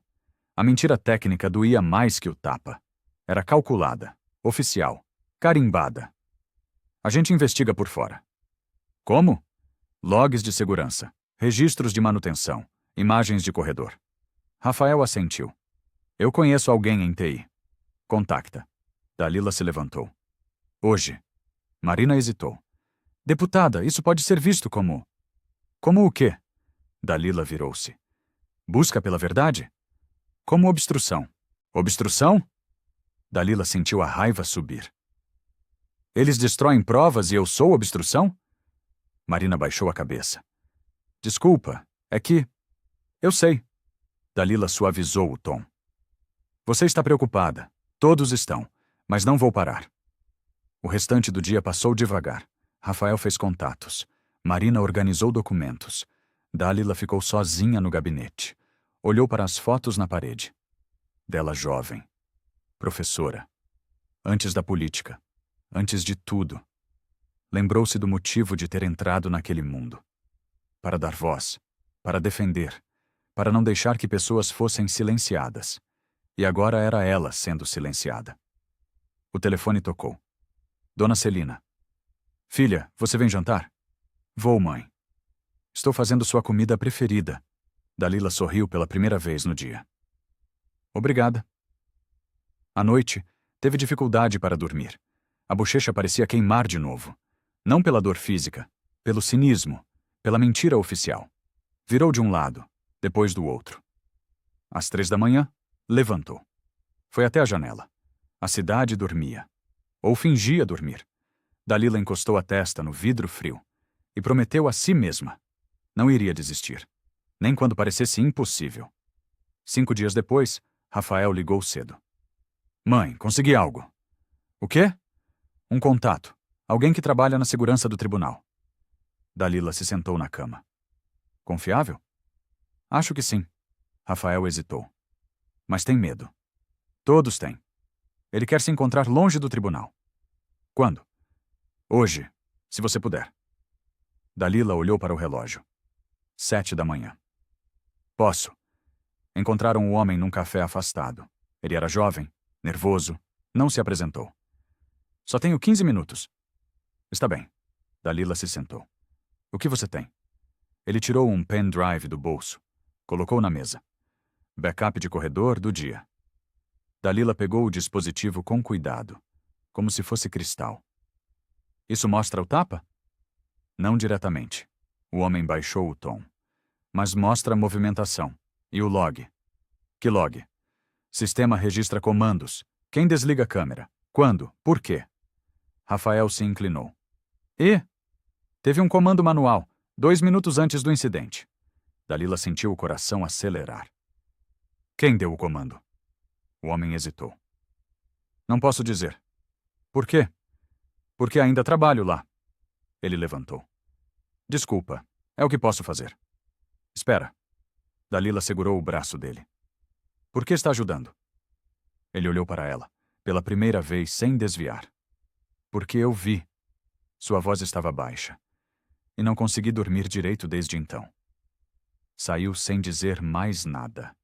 A mentira técnica doía mais que o tapa. Era calculada, oficial, carimbada. A gente investiga por fora. Como? Logs de segurança, registros de manutenção, imagens de corredor. Rafael assentiu. Eu conheço alguém em TI. Contacta. Dalila se levantou. Hoje. Marina hesitou. Deputada, isso pode ser visto como... Como o quê? Dalila virou-se. Busca pela verdade? Como obstrução. Obstrução? Dalila sentiu a raiva subir. Eles destroem provas e eu sou obstrução? Marina baixou a cabeça. Desculpa, é que... Eu sei. Dalila suavizou o tom. Você está preocupada. Todos estão. Mas não vou parar. O restante do dia passou devagar. Rafael fez contatos. Marina organizou documentos. Dalila ficou sozinha no gabinete. Olhou para as fotos na parede. Dela jovem. Professora. Antes da política. Antes de tudo. Lembrou-se do motivo de ter entrado naquele mundo. Para dar voz. Para defender. Para não deixar que pessoas fossem silenciadas. E agora era ela sendo silenciada. O telefone tocou. Dona Celina. Filha, você vem jantar? Vou, mãe. Estou fazendo sua comida preferida. Dalila sorriu pela primeira vez no dia. Obrigada. À noite, teve dificuldade para dormir. A bochecha parecia queimar de novo. Não pela dor física, pelo cinismo, pela mentira oficial. Virou de um lado, depois do outro. Às 3 da manhã, levantou. Foi até a janela. A cidade dormia. Ou fingia dormir. Dalila encostou a testa no vidro frio e prometeu a si mesma. Não iria desistir. Nem quando parecesse impossível. 5 dias depois, Rafael ligou cedo. Mãe, consegui algo. O quê? Um contato. Alguém que trabalha na segurança do tribunal. Dalila se sentou na cama. Confiável? Acho que sim. Rafael hesitou. Mas tem medo. Todos têm. Ele quer se encontrar longe do tribunal. Quando? Hoje, se você puder. Dalila olhou para o relógio. 7 da manhã. Posso. Encontraram o homem num café afastado. Ele era jovem, nervoso, não se apresentou. Só tenho 15 minutos. Está bem. Dalila se sentou. O que você tem? Ele tirou um pendrive do bolso. Colocou na mesa. Backup de corredor do dia. Dalila pegou o dispositivo com cuidado, como se fosse cristal. Isso mostra o tapa? Não diretamente. O homem baixou o tom. Mas mostra a movimentação. E o log. Que log? Sistema registra comandos. Quem desliga a câmera? Quando? Por quê? Rafael se inclinou. E? Teve um comando manual, 2 minutos antes do incidente. Dalila sentiu o coração acelerar. Quem deu o comando? O homem hesitou. Não posso dizer. Por quê? Porque ainda trabalho lá. Ele levantou. Desculpa, é o que posso fazer. Espera. Dalila segurou o braço dele. Por que está ajudando? Ele olhou para ela, pela primeira vez sem desviar. Porque eu vi. Sua voz estava baixa. E não consegui dormir direito desde então. Saiu sem dizer mais nada.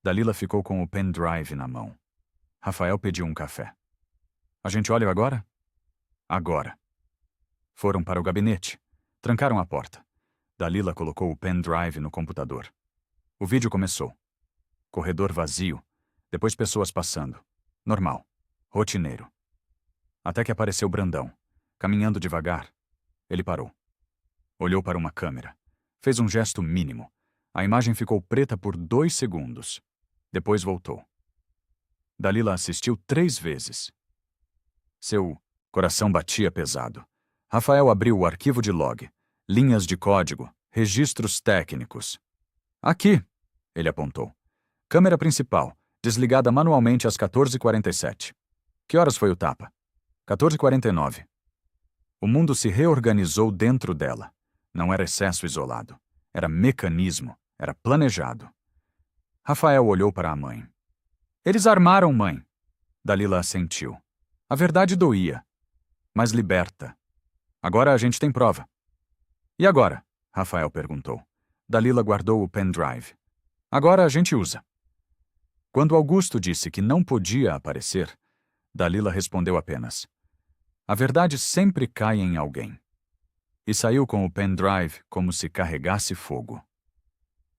Dalila ficou com o pendrive na mão. Rafael pediu um café. A gente olha agora? Agora. Foram para o gabinete. Trancaram a porta. Dalila colocou o pendrive no computador. O vídeo começou. Corredor vazio. Depois pessoas passando. Normal. Rotineiro. Até que apareceu Brandão. Caminhando devagar. Ele parou. Olhou para uma câmera. Fez um gesto mínimo. A imagem ficou preta por 2 segundos. Depois voltou. Dalila assistiu 3 vezes. Seu coração batia pesado. Rafael abriu o arquivo de log. Linhas de código. Registros técnicos. Aqui, ele apontou. Câmera principal, desligada manualmente às 14h47. Que horas foi o tapa? 14h49. O mundo se reorganizou dentro dela. Não era excesso isolado. Era mecanismo. Era planejado. Rafael olhou para a mãe. Eles armaram, mãe. Dalila assentiu. A verdade doía, mas liberta. Agora a gente tem prova. E agora? Rafael perguntou. Dalila guardou o pendrive. Agora a gente usa. Quando Augusto disse que não podia aparecer, Dalila respondeu apenas. A verdade sempre cai em alguém. E saiu com o pendrive como se carregasse fogo.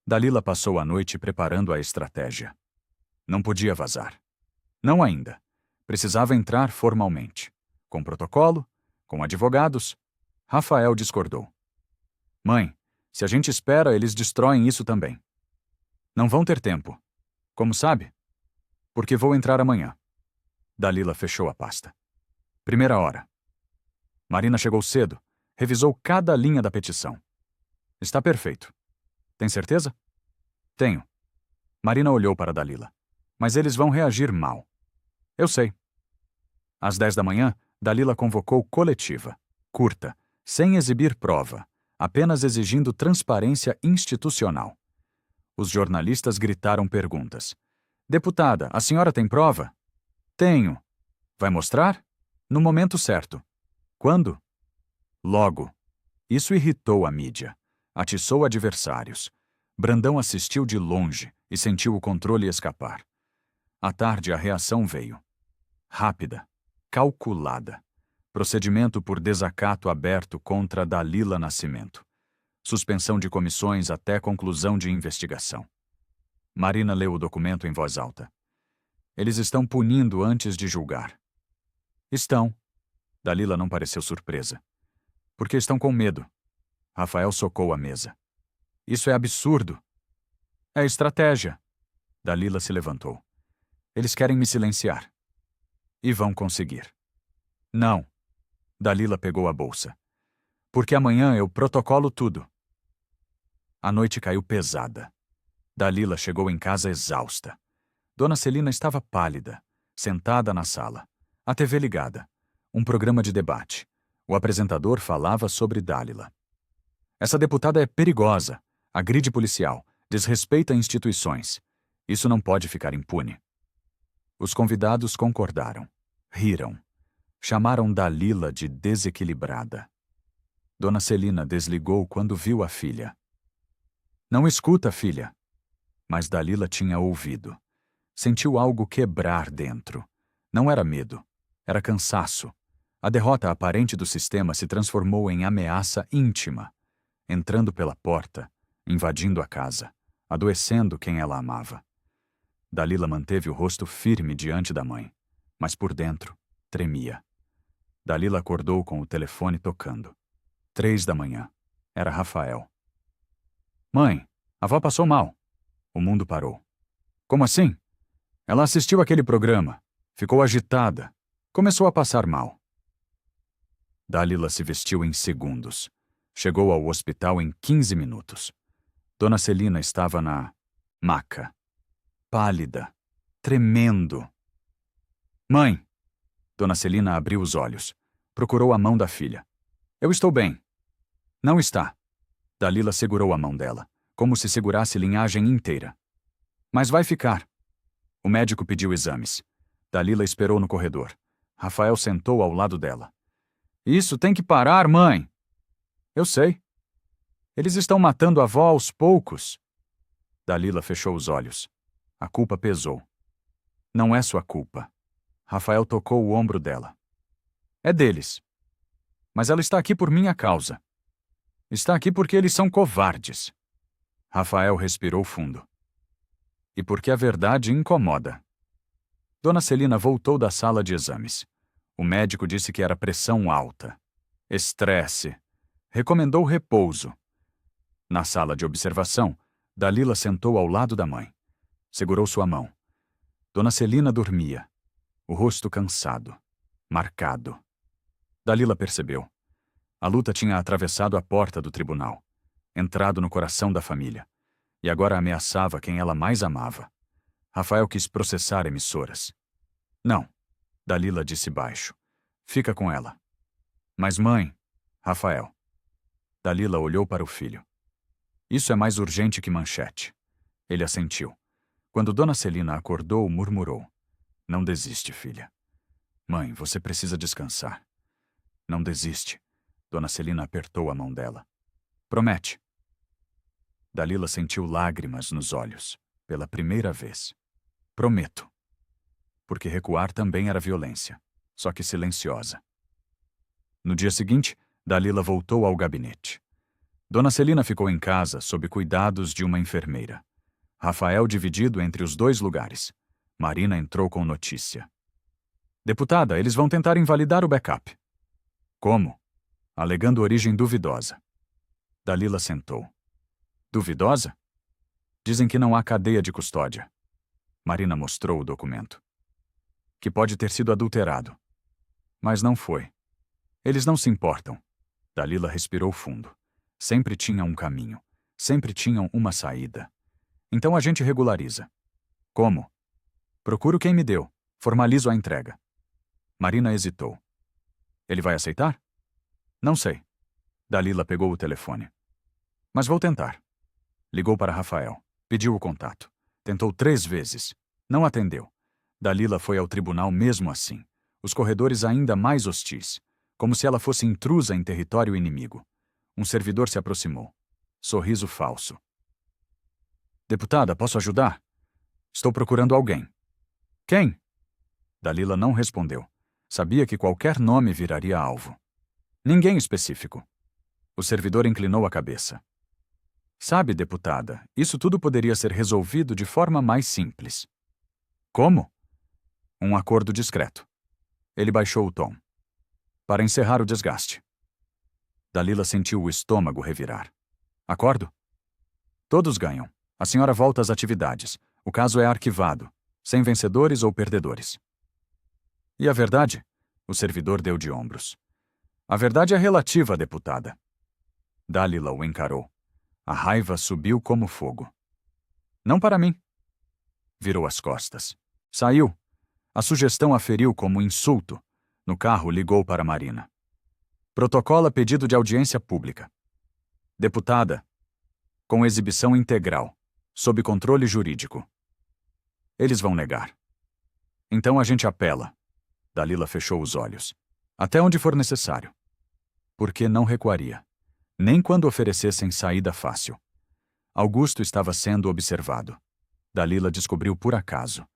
Dalila passou a noite preparando a estratégia. Não podia vazar. Não ainda. Precisava entrar formalmente. Com protocolo, com advogados. Rafael discordou. Mãe, se a gente espera, eles destroem isso também. Não vão ter tempo. Como sabe? Porque vou entrar amanhã. Dalila fechou a pasta. Primeira hora. Marina chegou cedo. Revisou cada linha da petição. Está perfeito. Tem certeza? Tenho. Marina olhou para Dalila. Mas eles vão reagir mal. Eu sei. Às 10 da manhã, Dalila convocou coletiva. Curta, sem exibir prova, apenas exigindo transparência institucional. Os jornalistas gritaram perguntas. Deputada, a senhora tem prova? Tenho. Vai mostrar? No momento certo. Quando? Logo. Isso irritou a mídia. Atiçou adversários. Brandão assistiu de longe e sentiu o controle escapar. À tarde a reação veio. Rápida. Calculada. Procedimento por desacato aberto contra Dalila Nascimento. Suspensão de comissões até conclusão de investigação. Marina leu o documento em voz alta. Eles estão punindo antes de julgar. Estão. Dalila não pareceu surpresa. Porque estão com medo. Rafael socou a mesa. Isso é absurdo. É estratégia. Dalila se levantou. Eles querem me silenciar. E vão conseguir. Não. Dalila pegou a bolsa. Porque amanhã eu protocolo tudo. A noite caiu pesada. Dalila chegou em casa exausta. Dona Celina estava pálida, sentada na sala. A TV ligada. Um programa de debate. O apresentador falava sobre Dalila. Essa deputada é perigosa, agride policial, desrespeita instituições. Isso não pode ficar impune. Os convidados concordaram. Riram. Chamaram Dalila de desequilibrada. Dona Celina desligou quando viu a filha. Não escuta, filha. Mas Dalila tinha ouvido. Sentiu algo quebrar dentro. Não era medo. Era cansaço. A derrota aparente do sistema se transformou em ameaça íntima, entrando pela porta, invadindo a casa, adoecendo quem ela amava. Dalila manteve o rosto firme diante da mãe, mas por dentro tremia. Dalila acordou com o telefone tocando. 3 da manhã. Era Rafael. Mãe, a avó passou mal. O mundo parou. Como assim? Ela assistiu aquele programa. Ficou agitada. Começou a passar mal. Dalila se vestiu em segundos. Chegou ao hospital em 15 minutos. Dona Celina estava na maca. Pálida. Tremendo. Mãe! Dona Celina abriu os olhos. Procurou a mão da filha. Eu estou bem. Não está. Dalila segurou a mão dela, como se segurasse linhagem inteira. Mas vai ficar. O médico pediu exames. Dalila esperou no corredor. Rafael sentou ao lado dela. Isso tem que parar, mãe. Eu sei. Eles estão matando a avó aos poucos. Dalila fechou os olhos. A culpa pesou. Não é sua culpa. Rafael tocou o ombro dela. É deles. Mas ela está aqui por minha causa. Está aqui porque eles são covardes. Rafael respirou fundo. E porque a verdade incomoda. Dona Celina voltou da sala de exames. O médico disse que era pressão alta. Estresse. Recomendou repouso. Na sala de observação, Dalila sentou ao lado da mãe. Segurou sua mão. Dona Celina dormia. O rosto cansado. Marcado. Dalila percebeu. A luta tinha atravessado a porta do tribunal. Entrado no coração da família. E agora ameaçava quem ela mais amava. Rafael quis processar emissoras. Não. Dalila disse baixo. Fica com ela. Mas mãe... Rafael. Dalila olhou para o filho. Isso é mais urgente que manchete. Ele assentiu. Quando Dona Celina acordou, murmurou. Não desiste, filha. Mãe, você precisa descansar. Não desiste. Dona Celina apertou a mão dela. Promete. Dalila sentiu lágrimas nos olhos, pela primeira vez. Prometo. Porque recuar também era violência, só que silenciosa. No dia seguinte, Dalila voltou ao gabinete. Dona Celina ficou em casa sob cuidados de uma enfermeira. Rafael dividido entre os 2 lugares. Marina entrou com notícia. Deputada, eles vão tentar invalidar o backup. Como? Alegando origem duvidosa. Dalila sentou. Duvidosa? Dizem que não há cadeia de custódia. Marina mostrou o documento. Que pode ter sido adulterado. Mas não foi. Eles não se importam. Dalila respirou fundo. Sempre tinha um caminho. Sempre tinham uma saída. Então a gente regulariza. Como? Procuro quem me deu. Formalizo a entrega. Marina hesitou. Ele vai aceitar? Não sei. Dalila pegou o telefone. Mas vou tentar. Ligou para Rafael. Pediu o contato. Tentou 3 vezes. Não atendeu. Dalila foi ao tribunal mesmo assim. Os corredores ainda mais hostis. Como se ela fosse intrusa em território inimigo. Um servidor se aproximou. Sorriso falso. Deputada, posso ajudar? Estou procurando alguém. Quem? Dalila não respondeu. Sabia que qualquer nome viraria alvo. Ninguém específico. O servidor inclinou a cabeça. Sabe, deputada, isso tudo poderia ser resolvido de forma mais simples. Como? Um acordo discreto. Ele baixou o tom. Para encerrar o desgaste. Dalila sentiu o estômago revirar. Acordo? Todos ganham. A senhora volta às atividades. O caso é arquivado, sem vencedores ou perdedores. E a verdade? O servidor deu de ombros. A verdade é relativa, deputada. Dalila o encarou. A raiva subiu como fogo. Não para mim. Virou as costas. Saiu. A sugestão a feriu como insulto. No carro, ligou para Marina. Protocola pedido de audiência pública. Deputada. Com exibição integral. Sob controle jurídico. Eles vão negar. Então a gente apela. Dalila fechou os olhos. Até onde for necessário. Porque não recuaria. Nem quando oferecessem saída fácil. Augusto estava sendo observado. Dalila descobriu por acaso.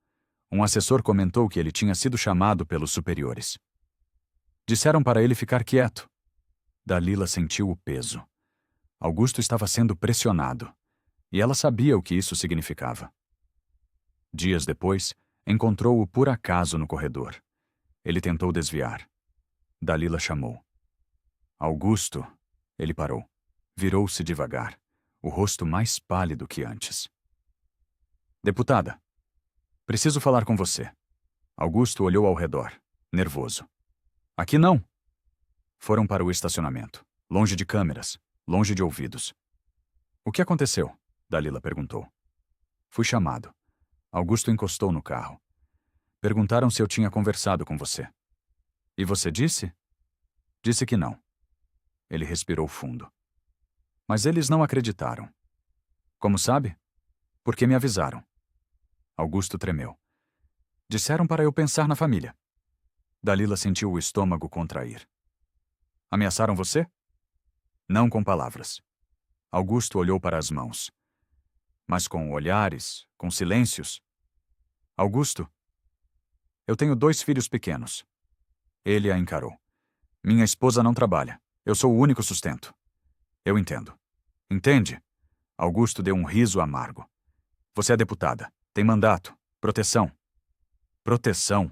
Um assessor comentou que ele tinha sido chamado pelos superiores. Disseram para ele ficar quieto. Dalila sentiu o peso. Augusto estava sendo pressionado. E ela sabia o que isso significava. Dias depois, encontrou-o por acaso no corredor. Ele tentou desviar. Dalila chamou. Augusto. Ele parou. Virou-se devagar, o rosto mais pálido que antes. Deputada, preciso falar com você. Augusto olhou ao redor, nervoso. Aqui não. Foram para o estacionamento, longe de câmeras, longe de ouvidos. O que aconteceu? Dalila perguntou. Fui chamado. Augusto encostou no carro. Perguntaram se eu tinha conversado com você. E você disse? Disse que não. Ele respirou fundo. Mas eles não acreditaram. Como sabe? Porque me avisaram. Augusto tremeu. Disseram para eu pensar na família. Dalila sentiu o estômago contrair. Ameaçaram você? Não com palavras. Augusto olhou para as mãos. Mas com olhares, com silêncios. Augusto, eu tenho 2 filhos pequenos. Ele a encarou. Minha esposa não trabalha. Eu sou o único sustento. Eu entendo. Entende? Augusto deu um riso amargo. Você é deputada. Tem mandato. Proteção. Proteção.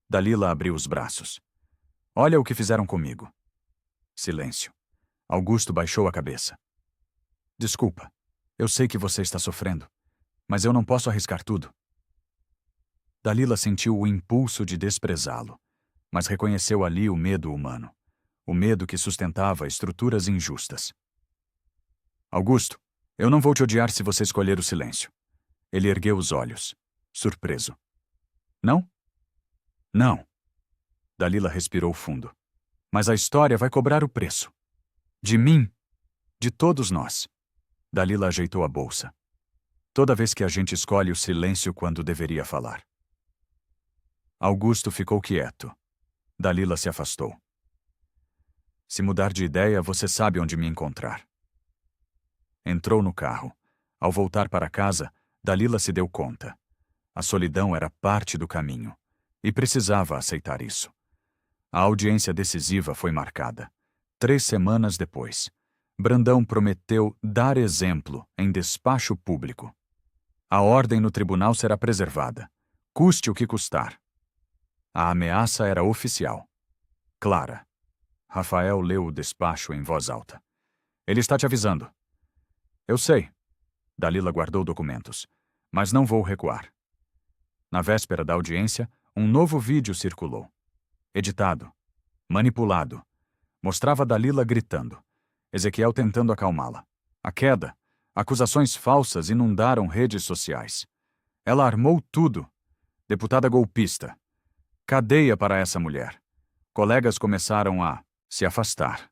Dalila abriu os braços. Olha o que fizeram comigo. Silêncio. Augusto baixou a cabeça. Desculpa. Eu sei que você está sofrendo. Mas eu não posso arriscar tudo. Dalila sentiu o impulso de desprezá-lo, mas reconheceu ali o medo humano. O medo que sustentava estruturas injustas. Augusto, eu não vou te odiar se você escolher o silêncio. Ele ergueu os olhos, surpreso. Não? Não. Dalila respirou fundo. Mas a história vai cobrar o preço. De mim. De todos nós. Dalila ajeitou a bolsa. Toda vez que a gente escolhe o silêncio quando deveria falar. Augusto ficou quieto. Dalila se afastou. Se mudar de ideia, você sabe onde me encontrar. Entrou no carro. Ao voltar para casa, Dalila se deu conta. A solidão era parte do caminho. E precisava aceitar isso. A audiência decisiva foi marcada. 3 semanas depois. Brandão prometeu dar exemplo em despacho público. A ordem no tribunal será preservada. Custe o que custar. A ameaça era oficial. Clara. Rafael leu o despacho em voz alta. Ele está te avisando. Eu sei. Dalila guardou documentos. Mas não vou recuar. Na véspera da audiência, um novo vídeo circulou. Editado. Manipulado. Mostrava Dalila gritando. Ezequiel tentando acalmá-la. A queda. Acusações falsas inundaram redes sociais. Ela armou tudo. Deputada golpista. Cadeia para essa mulher. Colegas começaram a se afastar.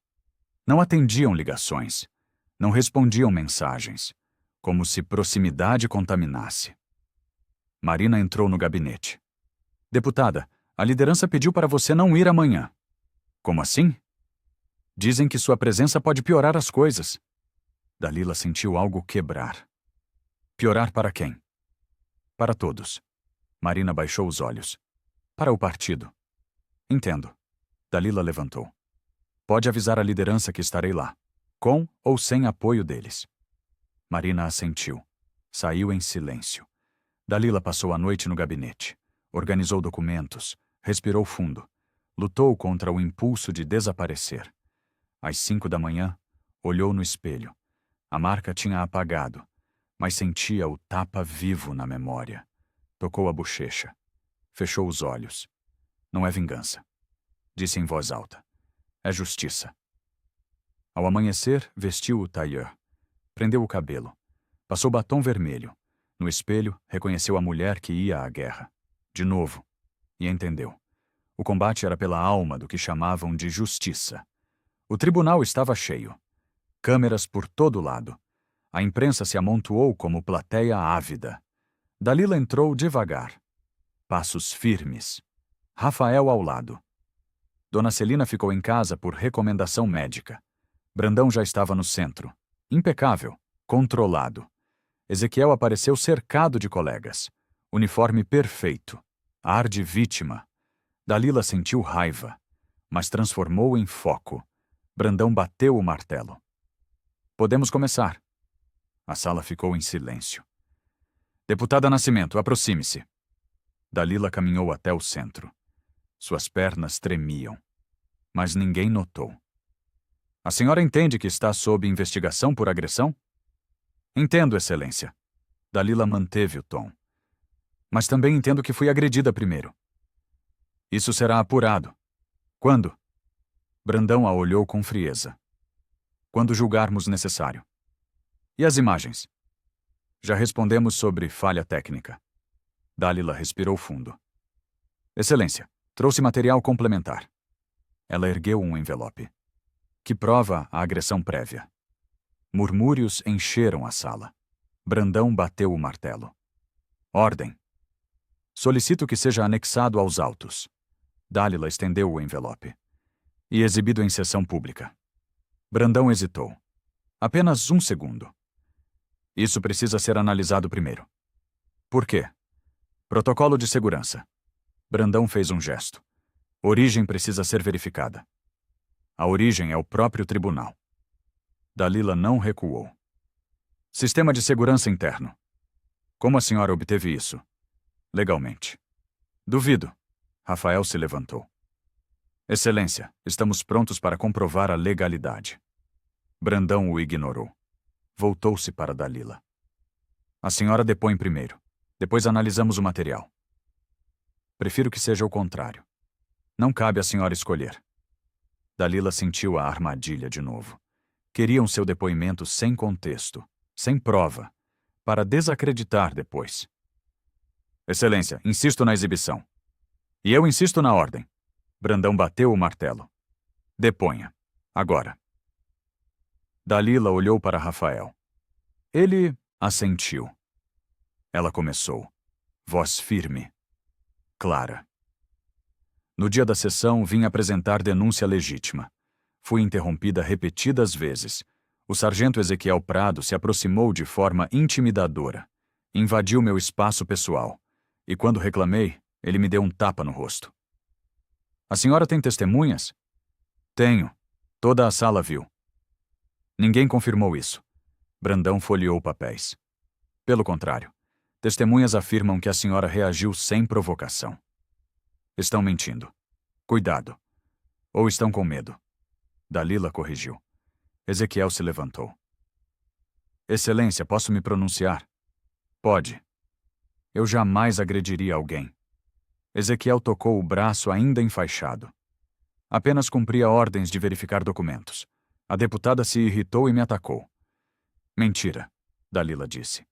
Não atendiam ligações. Não respondiam mensagens. Como se proximidade contaminasse. Marina entrou no gabinete. Deputada, a liderança pediu para você não ir amanhã. Como assim? Dizem que sua presença pode piorar as coisas. Dalila sentiu algo quebrar. Piorar para quem? Para todos. Marina baixou os olhos. Para o partido. Entendo. Dalila levantou. Pode avisar a liderança que estarei lá, com ou sem apoio deles. Marina assentiu. Saiu em silêncio. Dalila passou a noite no gabinete. Organizou documentos. Respirou fundo. Lutou contra o impulso de desaparecer. Às 5 da manhã, olhou no espelho. A marca tinha apagado, mas sentia o tapa vivo na memória. Tocou a bochecha. Fechou os olhos. Não é vingança. Disse em voz alta. É justiça. Ao amanhecer, vestiu o tailleur. Prendeu o cabelo. Passou batom vermelho. No espelho, reconheceu a mulher que ia à guerra. De novo. E entendeu. O combate era pela alma do que chamavam de justiça. O tribunal estava cheio. Câmeras por todo lado. A imprensa se amontoou como plateia ávida. Dalila entrou devagar. Passos firmes. Rafael ao lado. Dona Celina ficou em casa por recomendação médica. Brandão já estava no centro. Impecável, controlado. Ezequiel apareceu cercado de colegas. Uniforme perfeito. Ar de vítima. Dalila sentiu raiva, mas transformou em foco. Brandão bateu o martelo. Podemos começar. A sala ficou em silêncio. Deputada Nascimento, aproxime-se. Dalila caminhou até o centro. Suas pernas tremiam, mas ninguém notou. A senhora entende que está sob investigação por agressão? Entendo, Excelência. Dalila manteve o tom. Mas também entendo que fui agredida primeiro. Isso será apurado. Quando? Brandão a olhou com frieza. Quando julgarmos necessário. E as imagens? Já respondemos sobre falha técnica. Dalila respirou fundo. Excelência, trouxe material complementar. Ela ergueu um envelope. Que prova a agressão prévia. Murmúrios encheram a sala. Brandão bateu o martelo. Ordem. Solicito que seja anexado aos autos. Dalila estendeu o envelope. E exibido em sessão pública. Brandão hesitou. Apenas um segundo. Isso precisa ser analisado primeiro. Por quê? Protocolo de segurança. Brandão fez um gesto. Origem precisa ser verificada. A origem é o próprio tribunal. Dalila não recuou. Sistema de segurança interno. Como a senhora obteve isso? Legalmente. Duvido. Rafael se levantou. Excelência, estamos prontos para comprovar a legalidade. Brandão o ignorou. Voltou-se para Dalila. A senhora depõe primeiro. Depois analisamos o material. Prefiro que seja o contrário. Não cabe à senhora escolher. Dalila sentiu a armadilha de novo. Queriam seu depoimento sem contexto, sem prova, para desacreditar depois. Excelência, insisto na exibição. E eu insisto na ordem. Brandão bateu o martelo. Deponha. Agora. Dalila olhou para Rafael. Ele assentiu. Ela começou. Voz firme. Clara. No dia da sessão, vim apresentar denúncia legítima. Fui interrompida repetidas vezes. O sargento Ezequiel Prado se aproximou de forma intimidadora. Invadiu meu espaço pessoal. E quando reclamei, ele me deu um tapa no rosto. A senhora tem testemunhas? Tenho. Toda a sala viu. Ninguém confirmou isso. Brandão folheou papéis. Pelo contrário, testemunhas afirmam que a senhora reagiu sem provocação. Estão mentindo. Cuidado. Ou estão com medo. Dalila corrigiu. Ezequiel se levantou. Excelência, posso me pronunciar? Pode. Eu jamais agrediria alguém. Ezequiel tocou o braço ainda enfaixado. Apenas cumpria ordens de verificar documentos. A deputada se irritou e me atacou. Mentira, Dalila disse.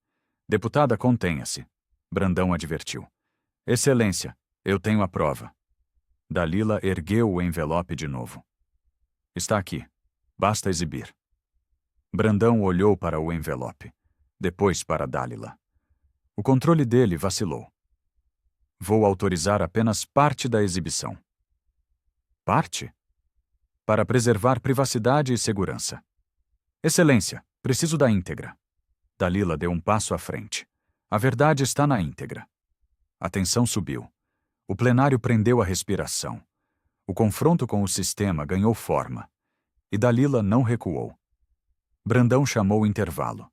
Deputada, contenha-se. Brandão advertiu. Excelência, eu tenho a prova. Dalila ergueu o envelope de novo. Está aqui. Basta exibir. Brandão olhou para o envelope, depois para Dalila. O controle dele vacilou. Vou autorizar apenas parte da exibição. Parte? Para preservar privacidade e segurança. Excelência, preciso da íntegra. Dalila deu um passo à frente. A verdade está na íntegra. A tensão subiu. O plenário prendeu a respiração. O confronto com o sistema ganhou forma. E Dalila não recuou. Brandão chamou o intervalo.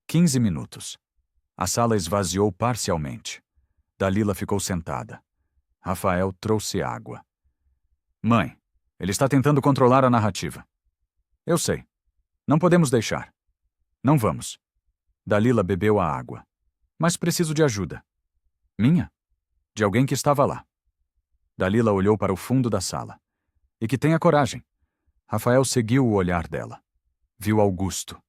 15 minutos. A sala esvaziou parcialmente. Dalila ficou sentada. Rafael trouxe água. Mãe, ele está tentando controlar a narrativa. Eu sei. Não podemos deixar. Não vamos. Dalila bebeu a água. Mas preciso de ajuda. Minha? De alguém que estava lá. Dalila olhou para o fundo da sala. E que tenha coragem. Rafael seguiu o olhar dela. Viu Augusto,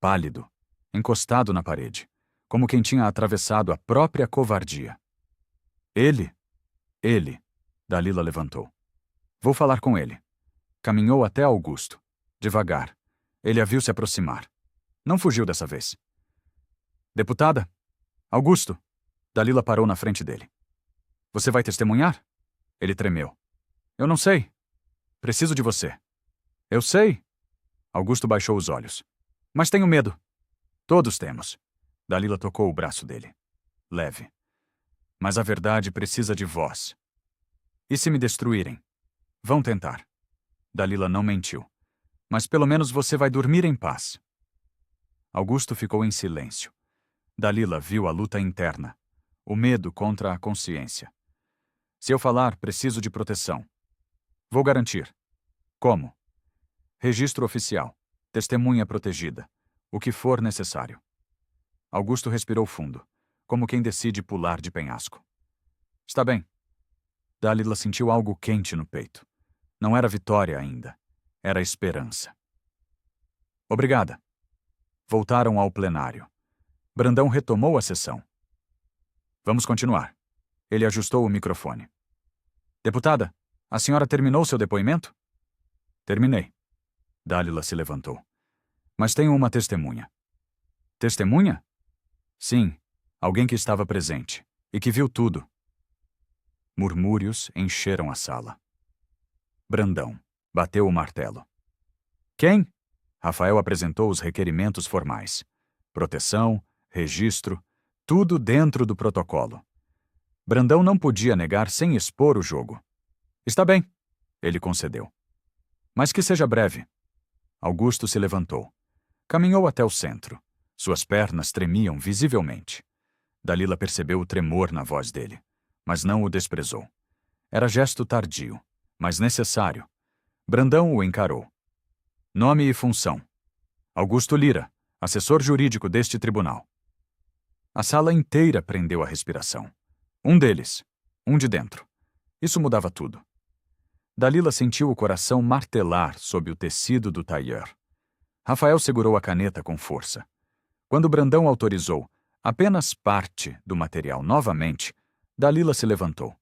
pálido, encostado na parede, como quem tinha atravessado a própria covardia. Ele? Ele. Dalila levantou. Vou falar com ele. Caminhou até Augusto. Devagar. Ele a viu se aproximar. Não fugiu dessa vez. Deputada? Augusto. Dalila parou na frente dele. Você vai testemunhar? Ele tremeu. Eu não sei. Preciso de você. Eu sei. Augusto baixou os olhos. Mas tenho medo. Todos temos. Dalila tocou o braço dele. Leve. Mas a verdade precisa de voz. E se me destruírem? Vão tentar. Dalila não mentiu. Mas pelo menos você vai dormir em paz. Augusto ficou em silêncio. Dalila viu a luta interna. O medo contra a consciência. Se eu falar, preciso de proteção. Vou garantir. Como? Registro oficial. Testemunha protegida. O que for necessário. Augusto respirou fundo, como quem decide pular de penhasco. Está bem. Dalila sentiu algo quente no peito. Não era vitória ainda. Era esperança. Obrigada. Voltaram ao plenário. Brandão retomou a sessão. Vamos continuar. Ele ajustou o microfone. Deputada, a senhora terminou seu depoimento? Terminei. Dalila se levantou. Mas tenho uma testemunha. Testemunha? Sim, alguém que estava presente e que viu tudo. Murmúrios encheram a sala. Brandão bateu o martelo. Quem? Rafael apresentou os requerimentos formais. Proteção, registro, tudo dentro do protocolo. Brandão não podia negar sem expor o jogo. Está bem, ele concedeu. Mas que seja breve. Augusto se levantou. Caminhou até o centro. Suas pernas tremiam visivelmente. Dalila percebeu o tremor na voz dele, mas não o desprezou. Era gesto tardio, mas necessário. Brandão o encarou. Nome e função. Augusto Lira, assessor jurídico deste tribunal. A sala inteira prendeu a respiração. Um deles, um de dentro. Isso mudava tudo. Dalila sentiu o coração martelar sob o tecido do tailleur. Rafael segurou a caneta com força. Quando Brandão autorizou apenas parte do material novamente, Dalila se levantou.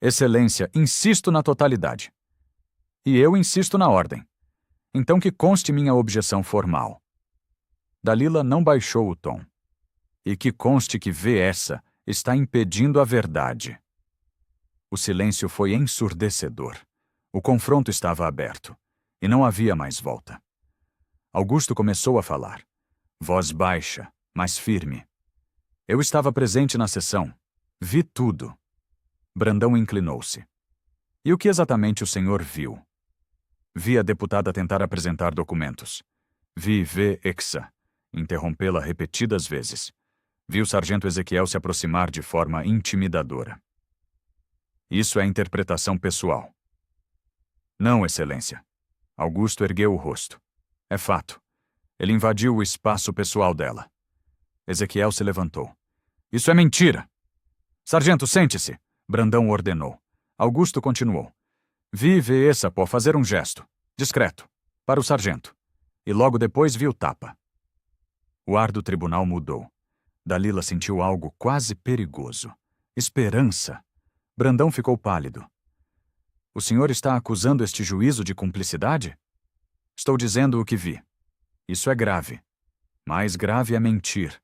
Excelência, insisto na totalidade. E eu insisto na ordem. Então que conste minha objeção formal. Dalila não baixou o tom. E que conste que vê essa está impedindo a verdade. O silêncio foi ensurdecedor. O confronto estava aberto. E não havia mais volta. Augusto começou a falar. Voz baixa, mas firme. Eu estava presente na sessão. Vi tudo. Brandão inclinou-se. E o que exatamente o senhor viu? Vi a deputada tentar apresentar documentos. Vi Exa interrompê-la repetidas vezes. Vi o sargento Ezequiel se aproximar de forma intimidadora. Isso é interpretação pessoal. Não, excelência. Augusto ergueu o rosto. É fato. Ele invadiu o espaço pessoal dela. Ezequiel se levantou. Isso é mentira! Sargento, sente-se! Brandão ordenou. Augusto continuou. Vi Sapó fazer um gesto, discreto, para o sargento. E logo depois vi o tapa. O ar do tribunal mudou. Dalila sentiu algo quase perigoso. Esperança. Brandão ficou pálido. O senhor está acusando este juízo de cumplicidade? Estou dizendo o que vi. Isso é grave. Mais grave é mentir.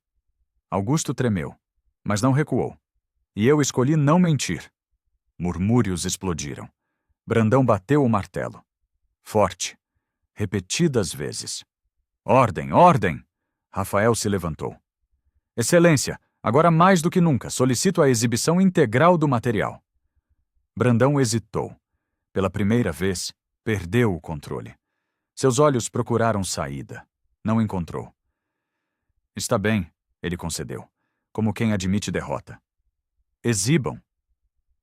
Augusto tremeu, mas não recuou. E eu escolhi não mentir. Murmúrios explodiram. Brandão bateu o martelo. Forte. Repetidas vezes. Ordem, ordem! Rafael se levantou. Excelência, agora mais do que nunca, solicito a exibição integral do material. Brandão hesitou. Pela primeira vez, perdeu o controle. Seus olhos procuraram saída. Não encontrou. Está bem, ele concedeu, como quem admite derrota. Exibam.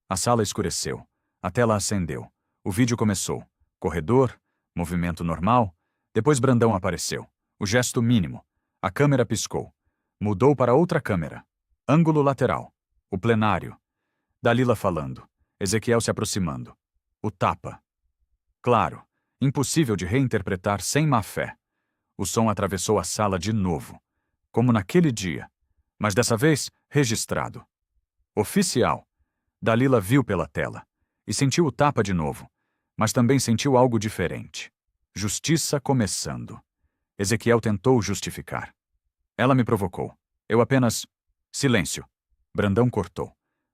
A sala escureceu. A tela acendeu. O vídeo começou. Corredor, movimento normal. Depois Brandão apareceu. O gesto mínimo. A câmera piscou. Mudou para outra câmera. Ângulo lateral. O plenário. Dalila falando. Ezequiel se aproximando. O tapa. Claro, impossível de reinterpretar sem má-fé. O som atravessou a sala de novo. Como naquele dia. Mas dessa vez, registrado. Oficial. Dalila viu pela tela. E sentiu o tapa de novo. Mas também sentiu algo diferente. Justiça começando. Ezequiel tentou justificar. Ela me provocou. Eu apenas... Silêncio. Brandão cortou.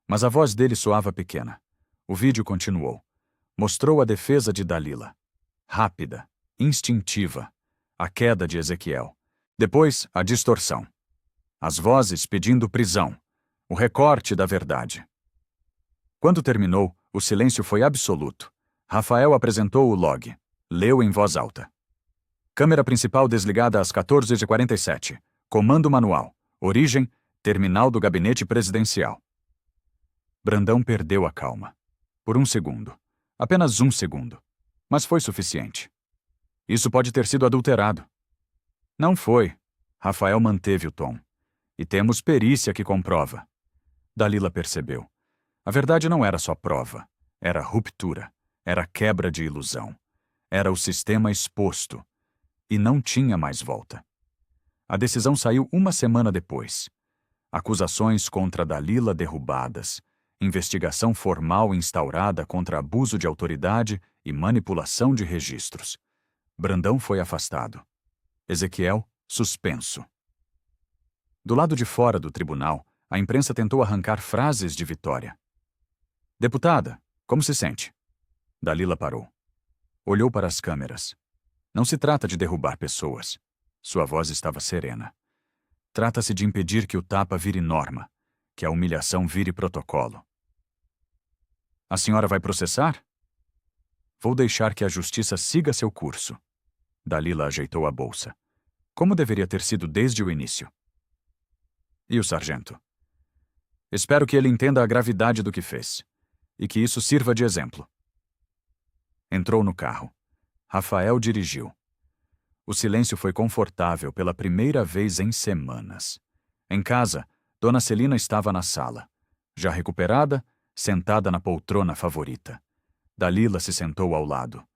Mas a voz dele soava pequena. O vídeo continuou. Mostrou a defesa de Dalila. Rápida, instintiva. A queda de Ezequiel. Depois, a distorção. As vozes pedindo prisão. O recorte da verdade. Quando terminou, o silêncio foi absoluto. Rafael apresentou o log. Leu em voz alta. Câmera principal desligada às 14h47. Comando manual. Origem, terminal do gabinete presidencial. Brandão perdeu a calma. Por um segundo. Apenas um segundo. Mas foi suficiente. Isso pode ter sido adulterado. Não foi. Rafael manteve o tom. E temos perícia que comprova. Dalila percebeu. A verdade não era só prova. Era ruptura. Era quebra de ilusão. Era o sistema exposto. E não tinha mais volta. A decisão saiu uma semana depois. Acusações contra Dalila derrubadas. Investigação formal instaurada contra abuso de autoridade e manipulação de registros. Brandão foi afastado. Ezequiel, suspenso. Do lado de fora do tribunal, a imprensa tentou arrancar frases de vitória. Deputada, como se sente? Dalila parou. Olhou para as câmeras. Não se trata de derrubar pessoas. Sua voz estava serena. Trata-se de impedir que o tapa vire norma, que a humilhação vire protocolo. A senhora vai processar? Vou deixar que a justiça siga seu curso. Dalila ajeitou a bolsa. Como deveria ter sido desde o início. E o sargento? Espero que ele entenda a gravidade do que fez. E que isso sirva de exemplo. Entrou no carro. Rafael dirigiu. O silêncio foi confortável pela primeira vez em semanas. Em casa, Dona Celina estava na sala. Já recuperada, sentada na poltrona favorita. Dalila se sentou ao lado.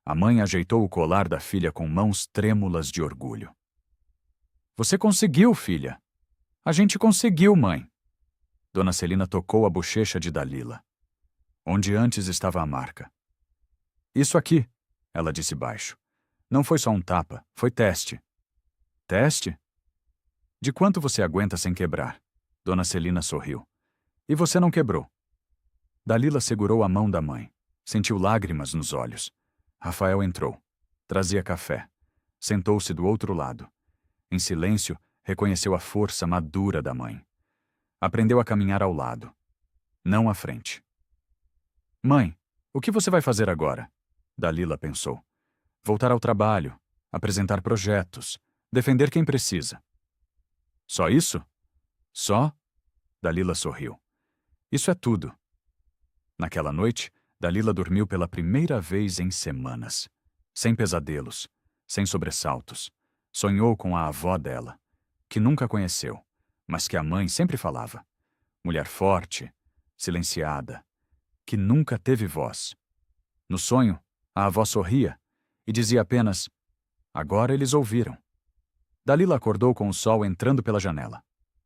A mãe ajeitou o colar da filha com mãos trêmulas de orgulho. Você conseguiu, filha. A gente conseguiu, mãe. Dona Celina tocou a bochecha de Dalila. Onde antes estava a marca. Isso aqui, ela disse baixo. Não foi só um tapa, foi teste. Teste? De quanto você aguenta sem quebrar? Dona Celina sorriu. E você não quebrou. Dalila segurou a mão da mãe. Sentiu lágrimas nos olhos. Rafael entrou. Trazia café. Sentou-se do outro lado. Em silêncio, reconheceu a força madura da mãe. Aprendeu a caminhar ao lado. Não à frente. Mãe, o que você vai fazer agora? Dalila pensou. Voltar ao trabalho, apresentar projetos, defender quem precisa. Só isso? Só? Dalila sorriu. Isso é tudo. Naquela noite, Dalila dormiu pela primeira vez em semanas. Sem pesadelos, sem sobressaltos. Sonhou com a avó dela, que nunca conheceu, mas que a mãe sempre falava. Mulher forte, silenciada, que nunca teve voz. No sonho, a avó sorria e dizia apenas, agora eles ouviram. Dalila acordou com o sol entrando pela janela.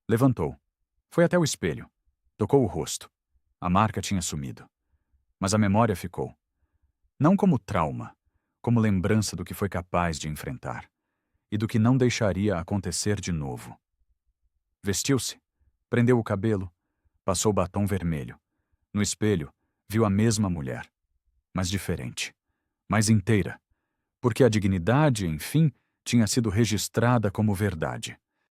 Levantou. Foi até o espelho. Tocou o rosto. A marca tinha sumido. Mas a memória ficou. Não como trauma, como lembrança do que foi capaz de enfrentar e do que não deixaria acontecer de novo. Vestiu-se, prendeu o cabelo, passou batom vermelho. No espelho, viu a mesma mulher, mas diferente, mais inteira, porque a dignidade, enfim, tinha sido registrada como verdade.